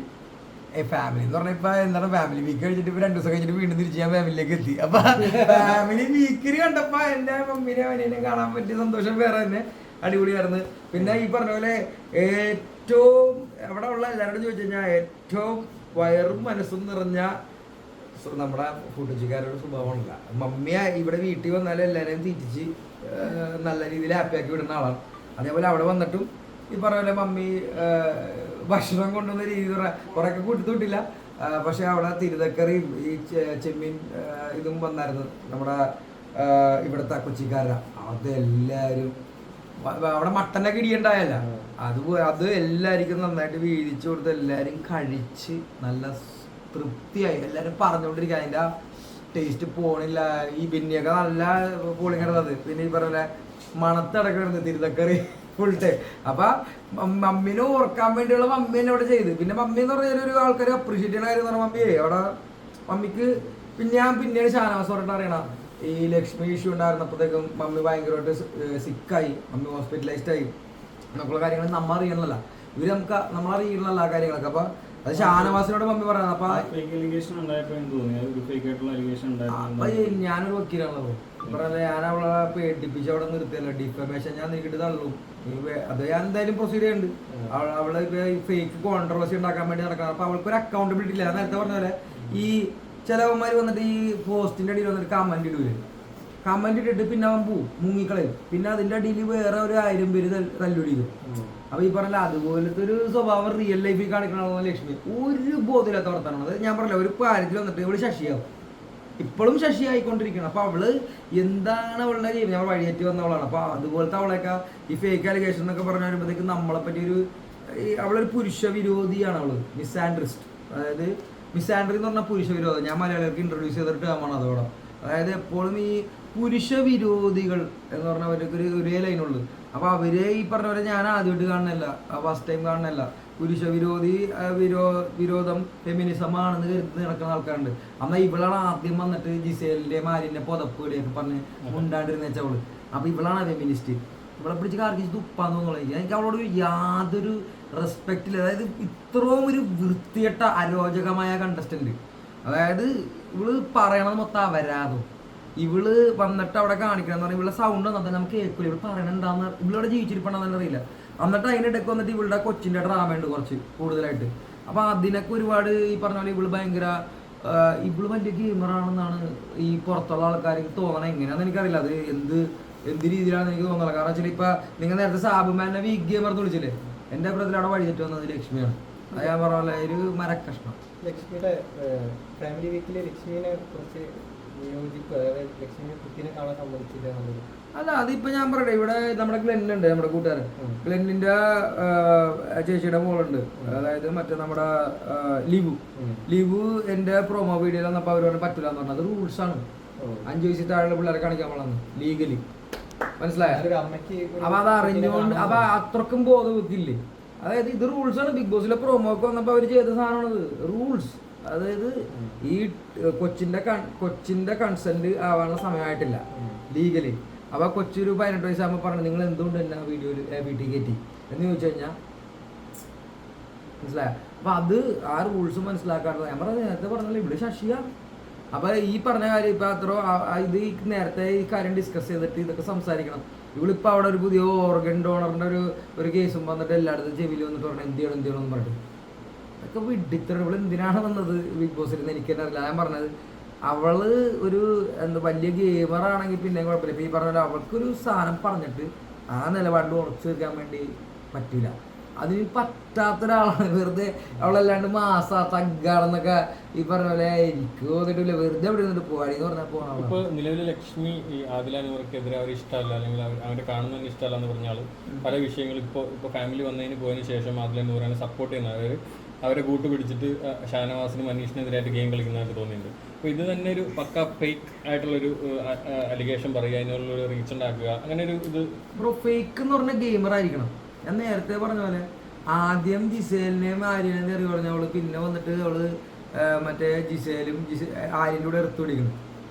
ഫാമിലി എന്ന് പറഞ്ഞാൽ ഇപ്പൊ എന്താണ് ഫാമിലി വീക്ക് കഴിച്ചിട്ട് ഇപ്പൊ 2 ദിവസം കഴിഞ്ഞിട്ട് വീണ്ടും തിരിച്ച് ഞാൻ ഫാമിലിയിലേക്ക് എത്തി. അപ്പൊ ഫാമിലി വീക്കിൽ കണ്ടപ്പോ എന്റെ മമ്മീനെ അനിയനെ കാണാൻ പറ്റിയ സന്തോഷം വേറെ തന്നെ അടിപൊളിയായിരുന്നു. പിന്നെ ഈ പറഞ്ഞ പോലെ ഏറ്റവും അവിടെ ഉള്ള എല്ലാവരോടും ചോദിച്ചു കഴിഞ്ഞാൽ ഏറ്റവും വയറും മനസ്സും നിറഞ്ഞ നമ്മുടെ ഫുഡുച്ചിക്കാരുടെ സ്വഭാവമല്ല. മമ്മിയ ഇവിടെ വീട്ടിൽ വന്നാലും എല്ലാവരെയും തീറ്റിച്ച് നല്ല രീതിയിൽ ഹാപ്പിയാക്കി വിടുന്ന ആളാണ്. അതേപോലെ അവിടെ വന്നിട്ടും ഈ പറഞ്ഞ പോലെ മമ്മി ഭക്ഷണം കൊണ്ടുവന്ന രീതി കുറേയൊക്കെ കൂട്ടിത്തിട്ടില്ല. പക്ഷെ അവിടെ തിരുതക്കറിയും ഈ ചെമ്മീൻ ഇതും വന്നായിരുന്നു നമ്മുടെ ഇവിടുത്തെ കൊച്ചിക്കാരുടെ. അതെല്ലാവരും അവിടെ മട്ടനൊക്കെ ഇടിയുണ്ടായല്ല, അത് എല്ലാവർക്കും നന്നായിട്ട് വീതിച്ചു കൊടുത്ത് എല്ലാവരും കഴിച്ച് നല്ല തൃപ്തിയായി. എല്ലാവരും പറഞ്ഞുകൊണ്ടിരിക്കുക അതിൻ്റെ ടേസ്റ്റ് പോണില്ല. ഈ ബിന്നിയൊക്കെ നല്ല പൊളിങ്ങണത്. പിന്നെ ഈ പറഞ്ഞ മണത്തടക്കണത് തിരുതക്കറി ഫുൾ ടൈം. അപ്പൊ മമ്മീനെ ഓർക്കാൻ വേണ്ടിയുള്ള മമ്മി തന്നെ അവിടെ ചെയ്ത്. പിന്നെ മമ്മി എന്ന് പറഞ്ഞാൽ ഒരു ആൾക്കാർ അപ്രീഷിയേറ്റ് ചെയ്യുന്ന കാര്യം എന്ന് പറഞ്ഞാൽ മമ്മിയെ അവിടെ മമ്മിക്ക് പിന്നീട് ഷാനവാസ് പറഞ്ഞിട്ട് അറിയണം ഈ ലക്ഷ്മി ഇഷ്യൂ ഉണ്ടായിരുന്നപ്പോഴത്തേക്കും മമ്മി ഭയങ്കരമായിട്ട് സിക്കായി, മമ്മി ഹോസ്പിറ്റലൈസ്ഡ് ആയി എന്നൊക്കെയുള്ള കാര്യങ്ങൾ നമ്മൾ അറിയണമല്ല, ഇവര് നമ്മളറിയണമല്ല ആ കാര്യങ്ങളൊക്കെ. അപ്പൊ അത് ഷാനവാസിനോട് മമ്മി പറയുന്നത്. അപ്പൊ ഞാനൊരു വക്കീലാണല്ലോ പറഞ്ഞ, ഞാൻ അവളെ പേടിപ്പിച്ച് അവിടെ നിർത്തിയല്ലോ, ഡിഫമേഷൻ ഞാൻ നീക്കിട്ട് തള്ളും, അത് ഞാൻ എന്തായാലും പ്രൊസീഡ് ചെയ്യുന്നുണ്ട്. അവളെ ഫേക്ക് കോൺട്രവേഴ്സി ഉണ്ടാക്കാൻ വേണ്ടി നടക്കണം. അപ്പൊ അവൾക്ക് ഒരു അക്കൗണ്ടബിലിറ്റി ഇല്ല. നേരത്തെ പറഞ്ഞ പോലെ ഈ ചിലവന്മാര് വന്നിട്ട് ഈ പോസ്റ്റിന്റെ അടിയിൽ വന്നിട്ട് കമന്റ് ഇടൂല്, കമന്റ് ഇട്ടിട്ട് പിന്നെ അവൻ പോവും, മുങ്ങിക്കളയും, പിന്നെ അതിന്റെ അടിയിൽ വേറെ ഒരു 1000 പേര് തല്ലുടിക്കും. അപ്പൊ ഈ പറഞ്ഞ അതുപോലത്തെ ഒരു സ്വഭാവം റിയൽ ലൈഫിൽ കാണിക്കണ ലക്ഷ്മി ഒരു ബോധമില്ലാത്ത വർത്താനാണ്. അത് ഞാൻ പറഞ്ഞില്ല, ഒരു കാര്യത്തിൽ വന്നിട്ട് ഇവള് ശശിയാവും, ഇപ്പോഴും ശശി ആയിക്കൊണ്ടിരിക്കണം. അപ്പൊ അവള് എന്താണ് അവളുടെ ജീവിതം, ഞങ്ങൾ വഴിയേറ്റി വന്നവളാണ്. അപ്പൊ അതുപോലത്തെ അവളൊക്കെ ഈ ഫേക്ക് അലിഗേഷൻ എന്നൊക്കെ പറഞ്ഞു വരുമ്പോഴത്തേക്ക് നമ്മളെ പറ്റി അവളൊരു പുരുഷ വിരോധിയാണ് അവള്, മിസ്ആൻഡ്രിസ്റ്റ്. അതായത് മിസ്ആൻഡ്രി എന്ന് പറഞ്ഞാൽ പുരുഷ വിരോധം. ഞാൻ മലയാളികൾക്ക് ഇൻട്രൊഡ്യൂസ് ചെയ്തിട്ട് ടേമാണ് അതോടെ. അതായത് എപ്പോഴും ഈ പുരുഷ വിരോധികൾ എന്ന് പറഞ്ഞാൽ അവർക്ക് ഒരേ ലൈനുള്ളൂ. അപ്പൊ അവരെ ഈ പറഞ്ഞ പോലെ ഞാൻ ആദ്യമായിട്ട് കാണുന്നില്ല, ഫസ്റ്റ് ടൈം കാണുന്നില്ല. പുരുഷ വിരോധം ഫെമിനിസം ആണെന്ന് കരുതി നടക്കുന്ന ആൾക്കാരുണ്ട്. എന്നാൽ ഇവളാണ് ആദ്യം വന്നിട്ട് ജിസേലിന്റെ മാലിന്റെ പുതപ്പുടിയൊക്കെ പറഞ്ഞ് ഉണ്ടാണ്ടിരുന്ന വെച്ചവള്. അപ്പൊ ഇവളാണ് ഫെമിനിസ്റ്റ്. ഇവളെ പിടിച്ച് കാർക്കിച്ച് തുപ്പാന്ന് തോന്നുന്നു. എനിക്ക് അവളോട് യാതൊരു റെസ്പെക്റ്റ് ഇല്ല. അതായത് ഇത്രയും ഒരു വൃത്തികെട്ട അരോചകമായ കണ്ടസ്റ്റന്റ്. അതായത് ഇവള് പറയണത് മൊത്തം അവരാതും. ഇവള് വന്നിട്ട് അവിടെ കാണിക്കണം എന്ന് പറഞ്ഞാൽ ഇവളുടെ സൗണ്ട് വന്നാൽ നമുക്ക് കേൾക്കില്ല, ഇവള് പറയണെന്താന്ന്. ഇവളോട് ജീവിച്ചിരിപ്പണെന്ന് അറിയില്ല. എന്നിട്ട് അതിനിടയ്ക്ക് വന്നിട്ട് ഇവളുടെ കൊച്ചിന്റെ ഡ്രാമ ഉണ്ട് കുറച്ച് കൂടുതലായിട്ട്. അപ്പൊ അതിനൊക്കെ ഒരുപാട് ഈ പറഞ്ഞ പോലെ ഇവള് ഭയങ്കര ഇവള് വലിയ ഗെയിമറാണെന്നാണ് ഈ പുറത്തുള്ള ആൾക്കാർക്ക് തോന്നണം. എങ്ങനെയാണെന്ന് എനിക്കറിയില്ല, അത് എന്ത് രീതിയിലാണെന്ന് എനിക്ക് തോന്നുന്നത്. കാരണം വെച്ചാൽ ഇപ്പൊ നിങ്ങൾ നേരത്തെ സാബുമാനെ വീക്ക് ഗെയിമർ എന്ന് വിളിച്ചില്ലേ, എന്റെ അഭിപ്രായത്തിൽ അവിടെ വഴിതെറ്റ് വന്നത് ലക്ഷ്മിയാണ്. അത് ഞാൻ പറഞ്ഞ ഒരു മരക്കഷ്ണം. ലക്ഷ്മിയുടെ ഫാമിലി വീക്കില് ലക്ഷ്മിനെ കുറിച്ച് ലക്ഷ്മിയെ കുട്ടിനെ കാണാൻ സമ്മതിച്ചില്ല എന്നുള്ളത്. അല്ല, അതിപ്പോ ഞാൻ പറയട്ടെ, ഇവിടെ നമ്മുടെ ഗ്ലെന്നുണ്ട്, നമ്മുടെ കൂട്ടുകാരൻ ഗ്ലെന്നിന്റെ ചേച്ചിയുടെ മോളുണ്ട്, അതായത് മറ്റേ നമ്മുടെ ലിവു എന്റെ പ്രൊമോ വീഡിയോയിൽ വന്നപ്പോ അവര് പറഞ്ഞ പറ്റൂല എന്ന് പറഞ്ഞത്. അത് റൂൾസ് ആണ്. 5 വയസ്സിൽ താഴെയുള്ള പിള്ളേരെ കാണിക്കാൻ പാടില്ല ലീഗലി, മനസ്സിലായോ? അപ്പൊ അത് അറിഞ്ഞുകൊണ്ട് അപ്പൊ അത്രക്കും ബോധവെക്കില്ലേ. അതായത് ഇത് റൂൾസ് ആണ്. ബിഗ് ബോസിലെ പ്രൊമോ ഒക്കെ വന്നപ്പോ അവര് ചെയ്ത സാധനമാണത്, റൂൾസ്. അതായത് ഈ കൊച്ചിന്റെ കൺസെന്റ് ആവാനുള്ള സമയമായിട്ടില്ല ലീഗലി. അപ്പൊ കൊച്ചൊരു 18 വയസ്സാകുമ്പോൾ പറഞ്ഞു നിങ്ങൾ എന്തുകൊണ്ട് തന്നെ വീഡിയോയിൽ വീട്ടിൽ കയറ്റി എന്ന് ചോദിച്ചു കഴിഞ്ഞാൽ മനസ്സിലായോ? അപ്പൊ അത് ആ റൂൾസ് മനസ്സിലാക്കാറുണ്ട്. ഞാൻ പറഞ്ഞത് നേരത്തെ പറഞ്ഞാൽ ഇവിടെ ശശിയാണ്. അപ്പൊ ഈ പറഞ്ഞ കാര്യം ഇപ്പൊ ഇത് നേരത്തെ ഈ കാര്യം ഡിസ്കസ് ചെയ്തിട്ട് ഇതൊക്കെ സംസാരിക്കണം. ഇവളിപ്പോ അവിടെ ഒരു പുതിയ ഓർഗൻ ഡോണറിന്റെ ഒരു കേസും വന്നിട്ട് എല്ലായിടത്തും ചെവിയിൽ വന്നിട്ട് പറഞ്ഞു എന്ത് ചെയ്യണം പറഞ്ഞു. അതൊക്കെ വിഡിത്തരം. ഇവള് എന്തിനാണ് വന്നത് ബിഗ് ബോസിൽ നിന്ന് എനിക്ക് തന്നെ അറിയില്ല. ഞാൻ പറഞ്ഞത് അവള് ഒരു വലിയ ഗെയിമറാണെങ്കിൽ പിന്നെ കുഴപ്പമില്ല. ഇപ്പൊ ഈ പറഞ്ഞ അവൾക്കൊരു സാധനം പറഞ്ഞിട്ട് ആ നിലപാടിൽ ഉറച്ചു വെക്കാൻ വേണ്ടി പറ്റില്ല. അതിന് പറ്റാത്തൊരാളാണ്. വെറുതെ അവളല്ലാണ്ട് തഗ്ഗാണെന്നൊക്കെ ഈ പറഞ്ഞ പോലെ എനിക്ക് തോന്നിട്ടില്ല. വെറുതെ അവിടെ നിന്നിട്ട് പോവാടിന്ന് പറഞ്ഞാൽ പോകണം. ഇപ്പൊ നിലവിലെ ലക്ഷ്മി ഈ ആദിലാനവർക്കെതിരെ അവർ ഇഷ്ടമല്ല, അല്ലെങ്കിൽ അവരെ കാണുന്നതിന് ഇഷ്ടമല്ല എന്ന് പറഞ്ഞാൽ പല വിഷയങ്ങളും ഇപ്പൊ ഫാമിലി പോയതിന് ശേഷം ആദിലാനൂറാനെ സപ്പോർട്ട് ചെയ്യുന്ന അവരെ കൂട്ട് പിടിച്ചിട്ട് ഷാനവാസിനും മനീഷിനെതിരായിട്ട് ഗെയിം കളിക്കുന്നതായിട്ട് തോന്നിയിട്ടുണ്ട്. അപ്പോൾ ഇത് തന്നെ ഒരു പക്ക ഫേക്ക് ആയിട്ടുള്ളൊരു അലിഗേഷൻ പറയുക, അതിനുള്ളൊരു റീച്ച് ഉണ്ടാക്കുക, അങ്ങനെ ഒരു ഇത്. ബ്രോ, ഫേക്ക് എന്ന് പറഞ്ഞ ഗെയിമർ ആയിരിക്കണം. ഞാൻ നേരത്തെ പറഞ്ഞ പോലെ ആദ്യം ജിസേലിനെയും ആര്യനെയും തെറി പറഞ്ഞവള്, പിന്നെ വന്നിട്ട് അവള് മറ്റേ ആര്യൻ്റെ കൂടെ എടുത്തു പിടിക്കണം.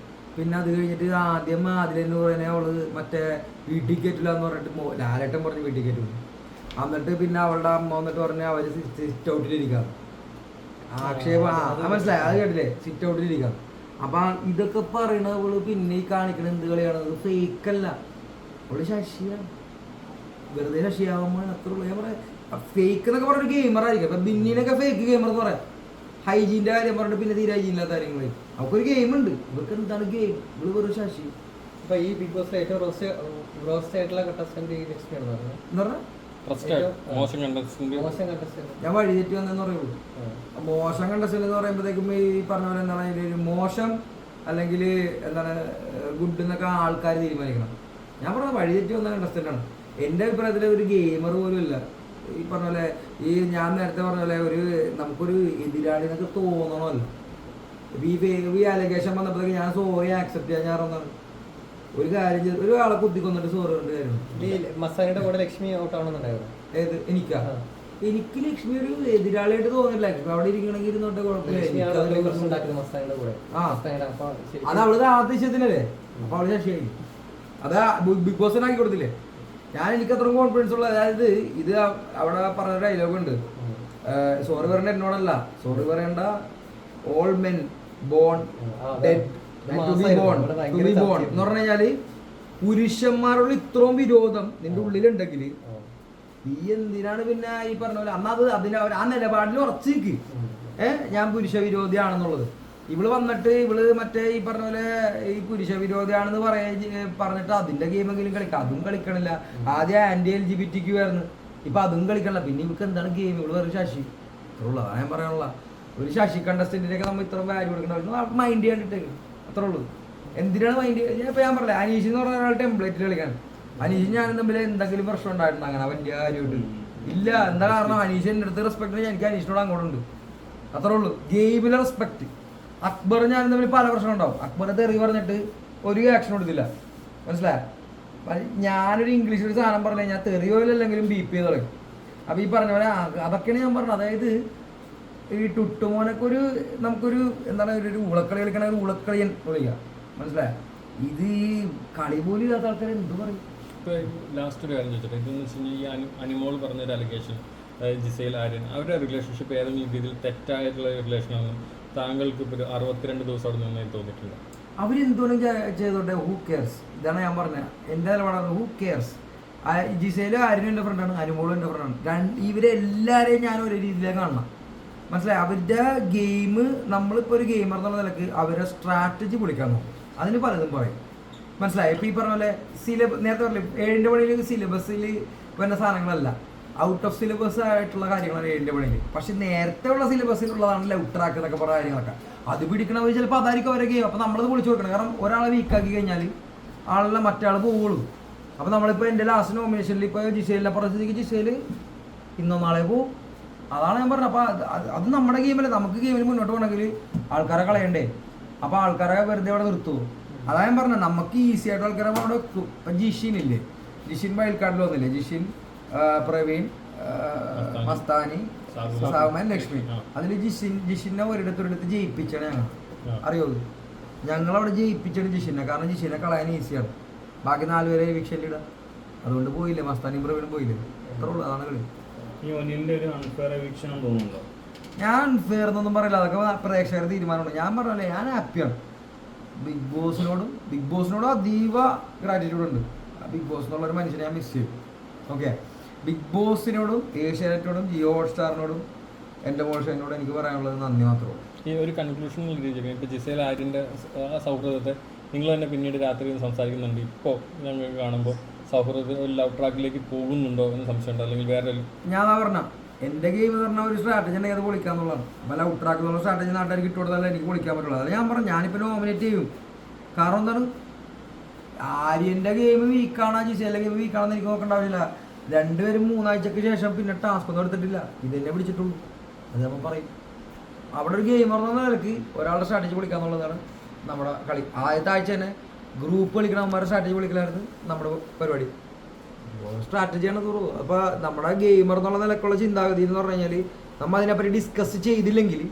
പിന്നെ അത് കഴിഞ്ഞിട്ട് ആദ്യം ആദിലെന്ന് പറയുന്നത് അവള് മറ്റേ വീട്ടിൽ കയറ്റില്ല എന്ന് പറഞ്ഞിട്ട് ലാലേട്ടൻ പറഞ്ഞ് വീട്ടിൽ കയറ്റുള്ളൂ. എന്നിട്ട് പിന്നെ അവളുടെ അമ്മ വന്നിട്ട് പറഞ്ഞാൽ അവര് സിറ്റ് ഔട്ടിലിരിക്കാം. ആക്ഷേപം മനസ്സിലായി, അത് കേട്ടില്ലേ, സിറ്റ് ഔട്ടിലിരിക്കാം. അപ്പൊ ഇതൊക്കെ പറയണവള് പിന്നെ ഈ കാണിക്കണ എന്ത് കളിയാണ്, ഫേക്കല്ല. അവള് ശശിയാണ്, വെറുതെ ശശിയാവുമ്പോൾ അത്ര ഉള്ളു. ഞാൻ പറയാം ഫേക്ക് എന്നൊക്കെ പറഞ്ഞൊരു ഗെയിമർ ആയിരിക്കും. അപ്പൊ ബിന്നിനൊക്കെ ഫേക്ക് ഗെയിമർ എന്ന് പറയാം. ഹൈജീന്റെ കാര്യം പറഞ്ഞിട്ട് പിന്നെ തീരെ ഹൈജീൻ ഇല്ലാത്ത കാര്യങ്ങൾ. അവർക്കൊരു ഗെയിം ഉണ്ട്, ഇവർക്ക് എന്താണ് ഗെയിം, ഇവള് വെറും ശശി. അപ്പൊ ഈ ബിഗ് ബോസിലെ ഏറ്റവും റോസ്റ്റ് ആയിട്ടുള്ള കണ്ടസ്റ്റന്റ് ലക്ഷ്മിയാണ് പറഞ്ഞത്. എന്താ പറഞ്ഞ ഞാൻ വഴിതെറ്റി വന്നെന്ന് പറയുള്ളൂ. മോശം കണ്ടസ്റ്റന്റ് എന്ന് പറയുമ്പോഴത്തേക്കും ഈ പറഞ്ഞ പോലെ എന്താണ് ഒരു മോശം അല്ലെങ്കിൽ എന്താണ് ഗുഡ് എന്നൊക്കെ ആൾക്കാർ തീരുമാനിക്കണം. ഞാൻ പറഞ്ഞത് വഴിതെറ്റി വന്ന കണ്ടസ്റ്റന്റ് ആണ്. എൻ്റെ അഭിപ്രായത്തിൽ ഒരു ഗെയിമർ പോലും ഇല്ല. ഈ പറഞ്ഞ പോലെ ഞാൻ നേരത്തെ പറഞ്ഞ പോലെ നമുക്കൊരു എതിരാളി എന്നൊക്കെ തോന്നണമല്ലോ. ഈ അലിഗേഷൻ വന്നപ്പോഴത്തേക്ക് ഞാൻ സോറി ആക്സെപ്റ്റ് ചെയ്യാൻ ഞാറൊന്നാണ്. ഒരു കാര്യം ഒരാളെ കുത്തിക്കൊന്നിട്ട് സോറി കൊണ്ട് കാര്യം. മസാനയുടെ കൂടെ ലക്ഷ്മി ഔട്ടാണെന്നുണ്ടായിരുന്നു. ഏത് എനിക്കാ എനിക്ക് ലക്ഷ്മി ഒരു എതിരാളിയായിട്ട് തോന്നില്ല. ലക്ഷ്മി അവിടെ ഇരിക്കണമെങ്കിൽ ഇരുന്നോട്ടെ, കുഴപ്പമില്ല. പ്രശ്നം ഉണ്ടാക്കുന്നത് മസ്താനിയുടെ കൂടെ. ആ മസ്താനിയുടെ അപ്പൊ ശരി. അത് അവള് ആദ്യത്തിനല്ലേ, അപ്പൊ അവള് ശശിയായി. അതാ ബിഗ് ബോസിനാക്കി കൊടുത്തില്ലേ. എനിക്ക് അത്ര കോൺഫിഡൻസ് ഉള്ള, അതായത് ഇത് അവിടെ പറഞ്ഞ ഡയലോഗ് ഉണ്ട്, സോറി പറയേണ്ട എന്നോടല്ല, സോറി പറയേണ്ട all men born dead to be born എന്ന് പറഞ്ഞു കഴിഞ്ഞാല് പുരുഷന്മാരോട് ഇത്രയും വിരോധം നിന്റെ ഉള്ളിലുണ്ടെങ്കിൽ നീ എന്തിനാണ് പിന്നെ ഈ പറഞ്ഞ പോലെ അന്നത് അതിന് ആ നിലപാടിൽ ഉറച്ചു നിൽക്ക്. ഞാൻ പുരുഷ വിരോധിയാണെന്നുള്ളത്. ഇവള് വന്നിട്ട് മറ്റേ ഈ പറഞ്ഞ പോലെ ഈ പുരുഷ വിരോധിയാണെന്ന് പറഞ്ഞിട്ട് അതിന്റെ ഗെയിമെങ്കിലും കളിക്കാം, അതും കളിക്കണില്ല. ആദ്യം ആന്റി LGBT ആയിരുന്നു, ഇപ്പൊ അതും കളിക്കണില്ല. പിന്നെ ഇവർക്ക് എന്താണ് ഗെയിം? ഇവള് വേറെ ശശി അത്രേ അതാണ് ഞാൻ പറയാനുള്ള. ഒരു ശശി കണ്ടസ്റ്റന്റിനൊക്കെ നമ്മൾ ഇത്ര വാല്യൂ കൊടുക്കണം, മൈൻഡ് ചെയ്യാണ്ടിട്ട് അത്രേ ഉള്ളൂ. എന്തിനാണ് മൈൻഡ്? ഇപ്പൊ ഞാൻ പറഞ്ഞില്ല, അനീഷ് എന്ന് പറഞ്ഞ ഒരാൾ ടെംപ്ലേറ്റിൽ കളിക്കാണ്. അനീഷ് ഞാനും തമ്മിൽ എന്തെങ്കിലും പ്രശ്നം ഉണ്ടായിരുന്നു അങ്ങനെ വലിയ കാര്യമായിട്ട് ഇല്ല. എന്താ കാരണം? അനീഷ് എൻ്റെ അടുത്ത് റെസ്പെക്ട് എനിക്ക് അനീഷിനോട് അങ്ങോട്ടുണ്ട്, അത്രേ ഉള്ളൂ. ഗെയിമിലെ റെസ്പെക്ട്. അക്ബർ ഞാനും തമ്മിൽ പല പ്രശ്നം ഉണ്ടാവും. അക്ബർ തെറി പറഞ്ഞിട്ട് ഒരു ആക്ഷൻ കൊടുത്തില്ല, മനസ്സിലായ? ഞാനൊരു ഇംഗ്ലീഷിൽ ഒരു സാധനം പറഞ്ഞു കഴിഞ്ഞാൽ തെറിയോയില്ലെങ്കിലും ബീപ്പ് ചെയ്ത് തുടങ്ങി. അപ്പൊ ഈ പറഞ്ഞ പോലെ അതൊക്കെയാണ് ഞാൻ പറഞ്ഞത്. അതായത് ഈ ടുട്ടുമോനൊക്കെ നമുക്കൊരു എന്താണ് ഒരു ഊളക്കളി കളിക്കണ ഒരു ഊളക്കളിയൻ വിളിക്കുക, മനസ്സിലായ? ഇത് ഈ കളി പോലും ഇല്ലാത്ത ആൾക്കാർ എന്ത് പറയും? ഇപ്പോൾ ലാസ്റ്റ് ഒരു കാര്യം ചോദിച്ചിട്ട്, ഇതെന്ന് വെച്ച് കഴിഞ്ഞാൽ ഈ അനിമോൾ പറഞ്ഞൊരു അലിഗേഷൻ, ജിസേൽ ആര്യൻ അവരുടെ റിലേഷൻഷിപ്പ് ഏതെങ്കിലും രീതിയിൽ തെറ്റായിട്ടുള്ള റിലേഷനാണെന്നും താങ്കൾക്ക് ഇപ്പോൾ ഒരു 62 ദിവസം അവിടെ നിന്നായി തോന്നിയിട്ടുണ്ട്. അവരെന്തോന്നും ചെയ്തോട്ടെ, ഹൂ കെയർസ്? ഇതാണ് ഞാൻ പറഞ്ഞത്. എൻ്റെ നിലപാടാണ് ഹൂ കെയർസ്. ജിസേലും ആര്യനും എൻ്റെ ഫ്രണ്ടാണ്, അനുമോളും എൻ്റെ ഫ്രണ്ടാണ്. ഇവരെല്ലാവരെയും ഞാൻ ഒരേ രീതിയിലേക്ക് കാണണം, മനസ്സിലായി? അവരുടെ ഗെയിം, നമ്മളിപ്പോൾ ഒരു ഗെയിമർ എന്നുള്ള നിലക്ക് അവരുടെ സ്ട്രാറ്റജി പൊളിക്കാൻ നോക്കും. അതിന് പലതും പറയും, മനസ്സിലായി? ഇപ്പം ഈ പറഞ്ഞ പോലെ നേരത്തെ പറഞ്ഞില്ലേ 7ന്റെ പണിയിൽ സിലബസിൽ വരുന്ന സാധനങ്ങളല്ല, ഔട്ട് ഓഫ് സിലബസ് ആയിട്ടുള്ള കാര്യങ്ങളാണ് 7ന്റെ പണിയിൽ. പക്ഷെ നേരത്തെ ഉള്ള സിലബസിലുള്ളതാണ് ലൗട്ടറാക്ക് എന്നൊക്കെ പറഞ്ഞ കാര്യങ്ങളൊക്കെ. അത് പിടിക്കണവർ ചിലപ്പോൾ അതായിരിക്കും അവരെ ഗെയിം. അപ്പോൾ നമ്മളത് പൊളിച്ചു കൊടുക്കണം. കാരണം ഒരാളെ വീക്കാക്കി കഴിഞ്ഞാൽ ആളെ മറ്റാൾ പോവുള്ളൂ. അപ്പോൾ നമ്മളിപ്പോൾ എൻ്റെ ലാസ്റ്റ് നോമിനേഷനിൽ ഇപ്പോൾ ജിസേലിനെ പറഞ്ഞിട്ട് ജിസേൽ ഇന്നോ നാളെ പോവും. അതാണ് ഞാൻ പറഞ്ഞത്. അപ്പോൾ അത് നമ്മുടെ ഗെയിമല്ലേ. നമുക്ക് ഗെയിമിൽ മുന്നോട്ട് പോകണമെങ്കിൽ ആൾക്കാരെ കളയണ്ടേ? അപ്പോൾ ആൾക്കാരെ വെറുതെ അവിടെ നിർത്തുമോ? അതാ ഞാൻ പറഞ്ഞത്. നമുക്ക് ഈസി ആയിട്ട് ആൾക്കാരെ അവിടെ വെക്കും. ഇപ്പം ജിഷിൻ ഇല്ലേ, ജിഷിൻ വയൽക്കാട്ടിൽ വന്നില്ലേ, ജിഷിൻ, പ്രവീൺ, മസ്താനി, സാവമാൻ, ലക്ഷ്മി. അതിൽ ജിഷിനെ ഒരിടത്തൊരിടത്ത് ജയിപ്പിച്ചാണ് ഞങ്ങൾ, അറിയോ? ഞങ്ങളവിടെ ജയിപ്പിച്ചാണ് ജിഷിനെ. കാരണം ജിഷിനെ കളയാൻ ഈസിയാണ്. ബാക്കി 4 പേരെ എവിക്ഷനിലിടാം. അതുകൊണ്ട് പോയില്ലേ, മസ്താനിയും പ്രവീണും പോയില്ലേ. അത്ര ഉള്ളൂ. അതാണ് കളി. ഞാൻ അൺഫെയർ എന്നൊന്നും പറയില്ല, അതൊക്കെ പ്രേക്ഷകരുടെ തീരുമാനമുണ്ട്. ഞാൻ പറഞ്ഞല്ലേ, ഞാൻ ഹാപ്പിയാണ്. ബിഗ് ബോസിനോട് അതീവ ഗ്രാറ്റിറ്റ്യൂഡ് ഉണ്ട്. ബിഗ് ബോസ് എന്നുള്ളൊരു മനുഷ്യനെ ഞാൻ മിസ് ചെയ്യും. ഓക്കെ, ബിഗ് ബോസിനോടും ഏഷ്യാനെറ്റിനോടും ജിയോ ഹോട്ട്സ്റ്റാറിനോടും എൻ്റെ മോഷനോടും എനിക്ക് പറയാനുള്ളത് നന്ദി മാത്രമേ. ഈ ഒരു കൺക്ലൂഷൻ രീതിയിൽ ഇപ്പോൾ ജിസേൽ ആര്യൻ്റെ ആ സൗഹൃദത്തെ നിങ്ങൾ തന്നെ പിന്നീട് രാത്രി സംസാരിക്കുന്നുണ്ട്. ഇപ്പോൾ ഞങ്ങൾ കാണുമ്പോൾ സൗഹൃദത്തിൽ ഒരു ലവ് ട്രാക്കിലേക്ക് പോകുന്നുണ്ടോ എന്ന് സംശയമുണ്ടോ? അല്ലെങ്കിൽ വേറെ ഞാൻ പറഞ്ഞ എൻ്റെ ഗെയിം എന്ന് പറഞ്ഞാൽ ഒരു സ്ട്രാറ്റജി ഉണ്ടെങ്കിൽ അത് പൊളിക്കാന്നുള്ളതാണ്. അപ്പോൾ ലവ് ട്രാക്ക് എന്നുള്ള സ്ട്രാറ്റജി നാട്ടുകാർക്ക് ഇട്ട് കൊടുത്താലേ എനിക്ക് പൊളിക്കാൻ പറ്റുള്ളൂ. അത് ഞാൻ പറഞ്ഞു. ഞാനിപ്പോൾ നോമിനേറ്റ് ചെയ്യും. കാരണം എന്താണ്, ആര്യൻ്റെ ഗെയിം വീക്കാണോ ജിസേലിൻ്റെ ഗെയിം വീക്കാണെന്ന് എനിക്ക് നോക്കേണ്ട ആവശ്യമില്ല. 2 പേരും 3 ആഴ്ചക്ക് ശേഷം പിന്നെ ടാസ്ക് ഒന്നും എടുത്തിട്ടില്ല. ഇതെന്നെ പിടിച്ചിട്ടുള്ളൂ. അത് നമ്മൾ പറയും. അവിടെ ഒരു ഗെയിമർ എന്ന നിലയ്ക്ക് ഒരാളുടെ സ്ട്രാറ്റജി പൊളിക്കാന്നുള്ളതാണ് നമ്മുടെ കളി. ആദ്യത്തെ ആഴ്ച തന്നെ ഗ്രൂപ്പ് കളിക്കണമാരുടെ സ്ട്രാറ്റജി പൊളിക്കലായിരുന്നു നമ്മുടെ പരിപാടി. സ്ട്രാറ്റജിയാണ് തോറും. അപ്പോൾ നമ്മുടെ ഗെയിമർ എന്നുള്ള നിലക്കുള്ള ചിന്താഗതി എന്ന് പറഞ്ഞു കഴിഞ്ഞാൽ നമ്മൾ അതിനെപ്പറ്റി ഡിസ്കസ് ചെയ്തില്ലെങ്കിൽ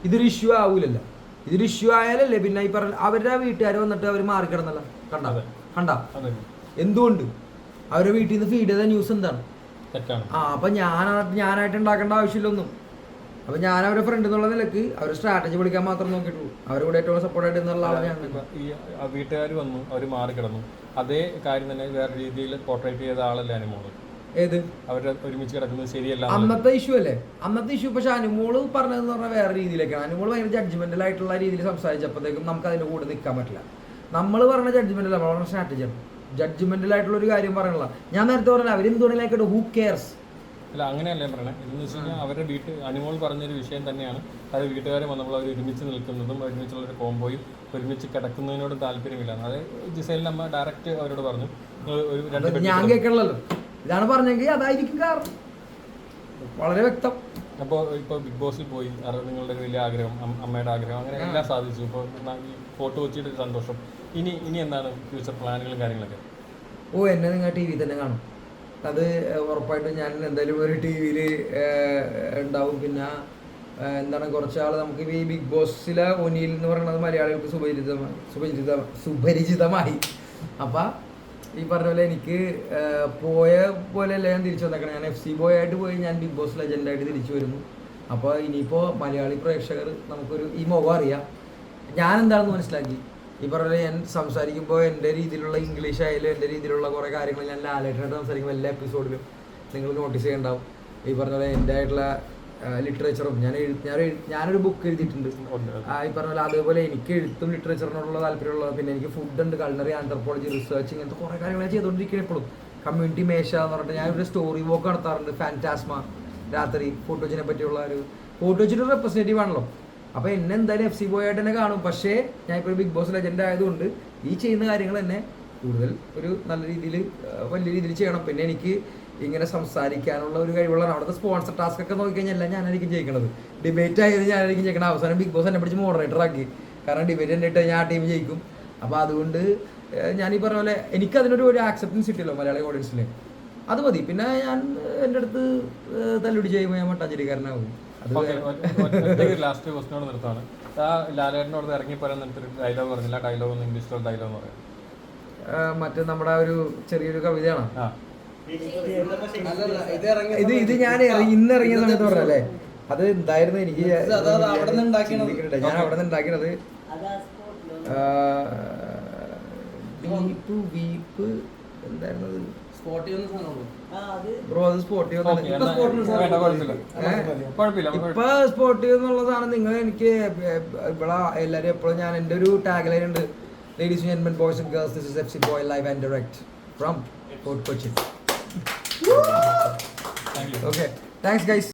ഇതൊരു ഇഷ്യൂ ആവൂലല്ലോ. ഇതൊരു ഇഷ്യൂ ആയാലല്ലേ പിന്നെ ഈ പറഞ്ഞ അവരുടെ വീട്ടുകാർ വന്നിട്ട് അവർ മാറിക്കിടന്നല്ലോ. കണ്ട എന്തുകൊണ്ട് അവരുടെ വീട്ടിൽ നിന്ന് ഫീഡ് ചെയ്ത ന്യൂസ് എന്താണ്? അപ്പം ഞാനായിട്ട് ഉണ്ടാക്കേണ്ട ആവശ്യമില്ലൊന്നും. അപ്പം ഞാൻ അവരുടെ ഫ്രണ്ട് എന്നുള്ള നിലക്ക് അവരുടെ സ്ട്രാറ്റജി പഠിക്കാൻ മാത്രം നോക്കിയിട്ടുള്ളൂ. അവരുടെ ഏറ്റവും സപ്പോർട്ടായിട്ട് എന്നുള്ള ആളാണ്. ഈ വീട്ടുകാർ വന്നു, അവർ മാറിക്കിടന്നു, അതേ കാര്യം തന്നെ വേറെ രീതിയിൽ പോർട്രേറ്റ് ചെയ്ത ആളല്ലേ അനുമോള്? ഏത് അവരുടെ ഒരുമിച്ച് കിടക്കുന്നത് ശരിയല്ല അന്നത്തെ ഇഷ്യൂ അല്ലേ? അന്നത്തെ ഇഷ്യൂ. പക്ഷെ അനുമോള് പറഞ്ഞതെന്ന് പറഞ്ഞാൽ വേറെ രീതിയിലേക്കാണ്. അനുമോള് ഭയങ്കര ജഡ്ജ്മെന്റൽ ആയിട്ടുള്ള രീതിയിൽ സംസാരിച്ചപ്പോഴത്തേക്കും നമുക്ക് അതിൻ്റെ കൂടെ നിൽക്കാൻ പറ്റില്ല. നമ്മൾ പറഞ്ഞ ജഡ്ജ്മെന്റൽ നമ്മൾ പറഞ്ഞ സ്ട്രാറ്റജിയാണ്. ജഡ്ജ്മെന്റൽ ആയിട്ടുള്ള ഒരു കാര്യം പറയാനുള്ള ഞാൻ നേരത്തെ പറഞ്ഞാൽ അവരെന്തുകൊണ്ടിലായിക്കോട്ടെ, ഹൂ കെയർസ്? അല്ല, അങ്ങനെയല്ലേ പറയണേ. എന്ന് വെച്ച് കഴിഞ്ഞാൽ അവരുടെ അനുമോൾ പറഞ്ഞൊരു വിഷയം തന്നെയാണ്. അത് വീട്ടുകാരെ വന്നപ്പോൾ അവർ ഒരുമിച്ച് നിൽക്കുന്നതും ഒരുമിച്ചുള്ളൊരു കോംബോയും ഒരുമിച്ച് കിടക്കുന്നതിനോടും താല്പര്യമില്ല. അത് ജിസേലിന് നമ്മ ഡയറക്റ്റ് അവരോട് പറഞ്ഞു. ഞാൻ കേൾക്കണല്ലോ, ഇതാണ് പറഞ്ഞെങ്കിൽ അതായിരിക്കും കാരണം. വളരെ വ്യക്തം. അപ്പോൾ ഇപ്പോൾ ബിഗ് ബോസിൽ പോയി, നിങ്ങളുടെ വലിയ ആഗ്രഹം, അമ്മയുടെ ആഗ്രഹം, അങ്ങനെ എല്ലാം സാധിച്ചു. ഇപ്പോൾ ഈ ഫോട്ടോ വെച്ചിട്ട് സന്തോഷം. ഇനി എന്താണ് ഫ്യൂച്ചർ പ്ലാനുകളും കാര്യങ്ങളൊക്കെ? എന്നെ നിങ്ങൾ TV തന്നെ കാണും. അത് ഉറപ്പായിട്ടും ഞാൻ എന്തായാലും ഒരു ടി വിയിൽ ഉണ്ടാവും. പിന്നെ എന്താണ് കുറച്ചാൾ നമുക്ക് ഈ ബിഗ് ബോസിലെ ഒനിയിൽ എന്ന് പറയുന്നത് മലയാളികൾക്ക് സുപരിചിതമായി. അപ്പം ഈ പറഞ്ഞ പോലെ എനിക്ക് പോയ പോലെയല്ല ഞാൻ തിരിച്ചു വന്നേക്കണം. ഞാൻ FC ബോയ് ആയിട്ട് പോയി, ഞാൻ ബിഗ് ബോസ് ലെജൻഡായിട്ട് തിരിച്ചു വരുന്നു. അപ്പോൾ ഇനിയിപ്പോൾ മലയാളി പ്രേക്ഷകർ നമുക്കൊരു ഈ മുഖം അറിയാം, ഞാൻ എന്താണെന്ന് മനസ്സിലാക്കി. ഈ പറഞ്ഞ പോലെ ഞാൻ സംസാരിക്കുമ്പോൾ എൻ്റെ രീതിയിലുള്ള ഇംഗ്ലീഷ് ആയാലും എൻ്റെ രീതിയിലുള്ള കുറേ കാര്യങ്ങൾ ഞാൻ ലാലേട്ടനായിട്ട് സംസാരിക്കുമ്പോൾ എല്ലാ എപ്പിസോഡിലും നിങ്ങൾ നോട്ടീസ് ചെയ്യണ്ടാവും. ഈ പറഞ്ഞ പോലെ എൻ്റെ ആയിട്ടുള്ള ലിറ്ററേച്ചറും ഞാനൊരു ബുക്ക് എഴുതിയിട്ടുണ്ട്. ഈ പറഞ്ഞ പോലെ അതേപോലെ എനിക്ക് എഴുത്തും ലിറ്ററേച്ചറിനോടുള്ള താല്പര്യമുള്ളത്. പിന്നെ എനിക്ക് ഫുഡുണ്ട്, കൾണറി, ആന്ത്രപ്പോളജി, റിസർച്ച്, ഇങ്ങനത്തെ കുറേ കാര്യങ്ങൾ ഞാൻ ചെയ്തുകൊണ്ടിരിക്കുകയാണ് എപ്പോഴും. കമ്മ്യൂണിറ്റി മേശ എന്ന് പറഞ്ഞിട്ട് ഞാനൊരു സ്റ്റോറി വോക്ക് നടത്താറുണ്ട്. ഫാൻറ്റാസ്മ രാത്രി ഫോട്ടോജിനെ പറ്റിയുള്ള ഒരു ഫോട്ടോജിൻ്റെ റെപ്രസെൻറ്റേറ്റീവ് ആണല്ലോ. അപ്പോൾ എന്നെ എന്തായാലും FC ബോയ് ആയിട്ട് തന്നെ കാണും. പക്ഷേ ഞാൻ ഇപ്പോൾ ഒരു ബിഗ് ബോസ് ലെജൻഡ് ആയതുകൊണ്ട് ഈ ചെയ്യുന്ന കാര്യങ്ങൾ തന്നെ കൂടുതൽ ഒരു നല്ല രീതിയിൽ വലിയ രീതിയിൽ ചെയ്യണം. പിന്നെ എനിക്ക് ഇങ്ങനെ സംസാരിക്കാനുള്ള ഒരു കഴിവുള്ളതാണ്. അവിടുത്തെ സ്പോൺസർ ടാസ്ക് ഒക്കെ നോക്കിക്കഴിഞ്ഞാൽ എല്ലാം ഞാനായിരിക്കും ജയിക്കണത്. ഡിബേറ്റ് ആയത് ഞാനായിരിക്കും ജയിക്കണം. അവസാനം ബിഗ് ബോസ് എന്നെ പിടിച്ച് മോഡറേറ്റർ ആക്കി. കാരണം ഡിബേറ്റ് തന്നെ ഇട്ട് ഞാൻ ആ ടീം ജയിക്കും. അപ്പോൾ അതുകൊണ്ട് ഞാൻ ഈ പറഞ്ഞ പോലെ എനിക്കതിനൊരു ആക്സെപ്റ്റൻസ് കിട്ടിയല്ലോ മലയാളി ഓഡിയൻസിൽ, അത് മതി. പിന്നെ ഞാൻ എൻ്റെ അടുത്ത് തല്ലുപിടി ചെയ്യുമ്പോൾ ഞാൻ മട്ടാഞ്ചേരിക്കാരനാകും. ലാസ്റ്റ് ക്വസ്റ്റിനോട് നിർത്താണ്. ലാലേട്ടനോട് ഇറങ്ങി പറയാൻ നേരത്തെ ഡയലോഗ് പറഞ്ഞില്ല. ഡയലോഗ് ഒന്ന് ഇംഗ്ലീഷിലുള്ള ഡയലോഗ് എന്ന് പറയാം. മറ്റേ നമ്മുടെ ഒരു ചെറിയൊരു കവിതയാണ് ഇത് ഞാൻ ഇന്ന് ഇറങ്ങിയ സമയത്ത് പറഞ്ഞല്ലേ. അത് എന്തായിരുന്നു എനിക്ക് ഞാൻ അവിടെ നിന്ന് ഉണ്ടാക്കിയത് വീപ്പ് എന്തായിരുന്നു ബ്രോ. അത് സ്പോർട്ടീവ് ഇപ്പൊ സ്പോർട്ടീവ് എന്നുള്ള സാധനം നിങ്ങൾ എനിക്ക് ഇവിടെ എല്ലാവരും എപ്പോഴും ഞാൻ എൻ്റെ ഒരു ടാഗ് ലൈൻ ഉണ്ട്. Ladies and gentlemen, boys and girls, this is FC Boy live and direct from Fort Cochin. Okay, thanks guys.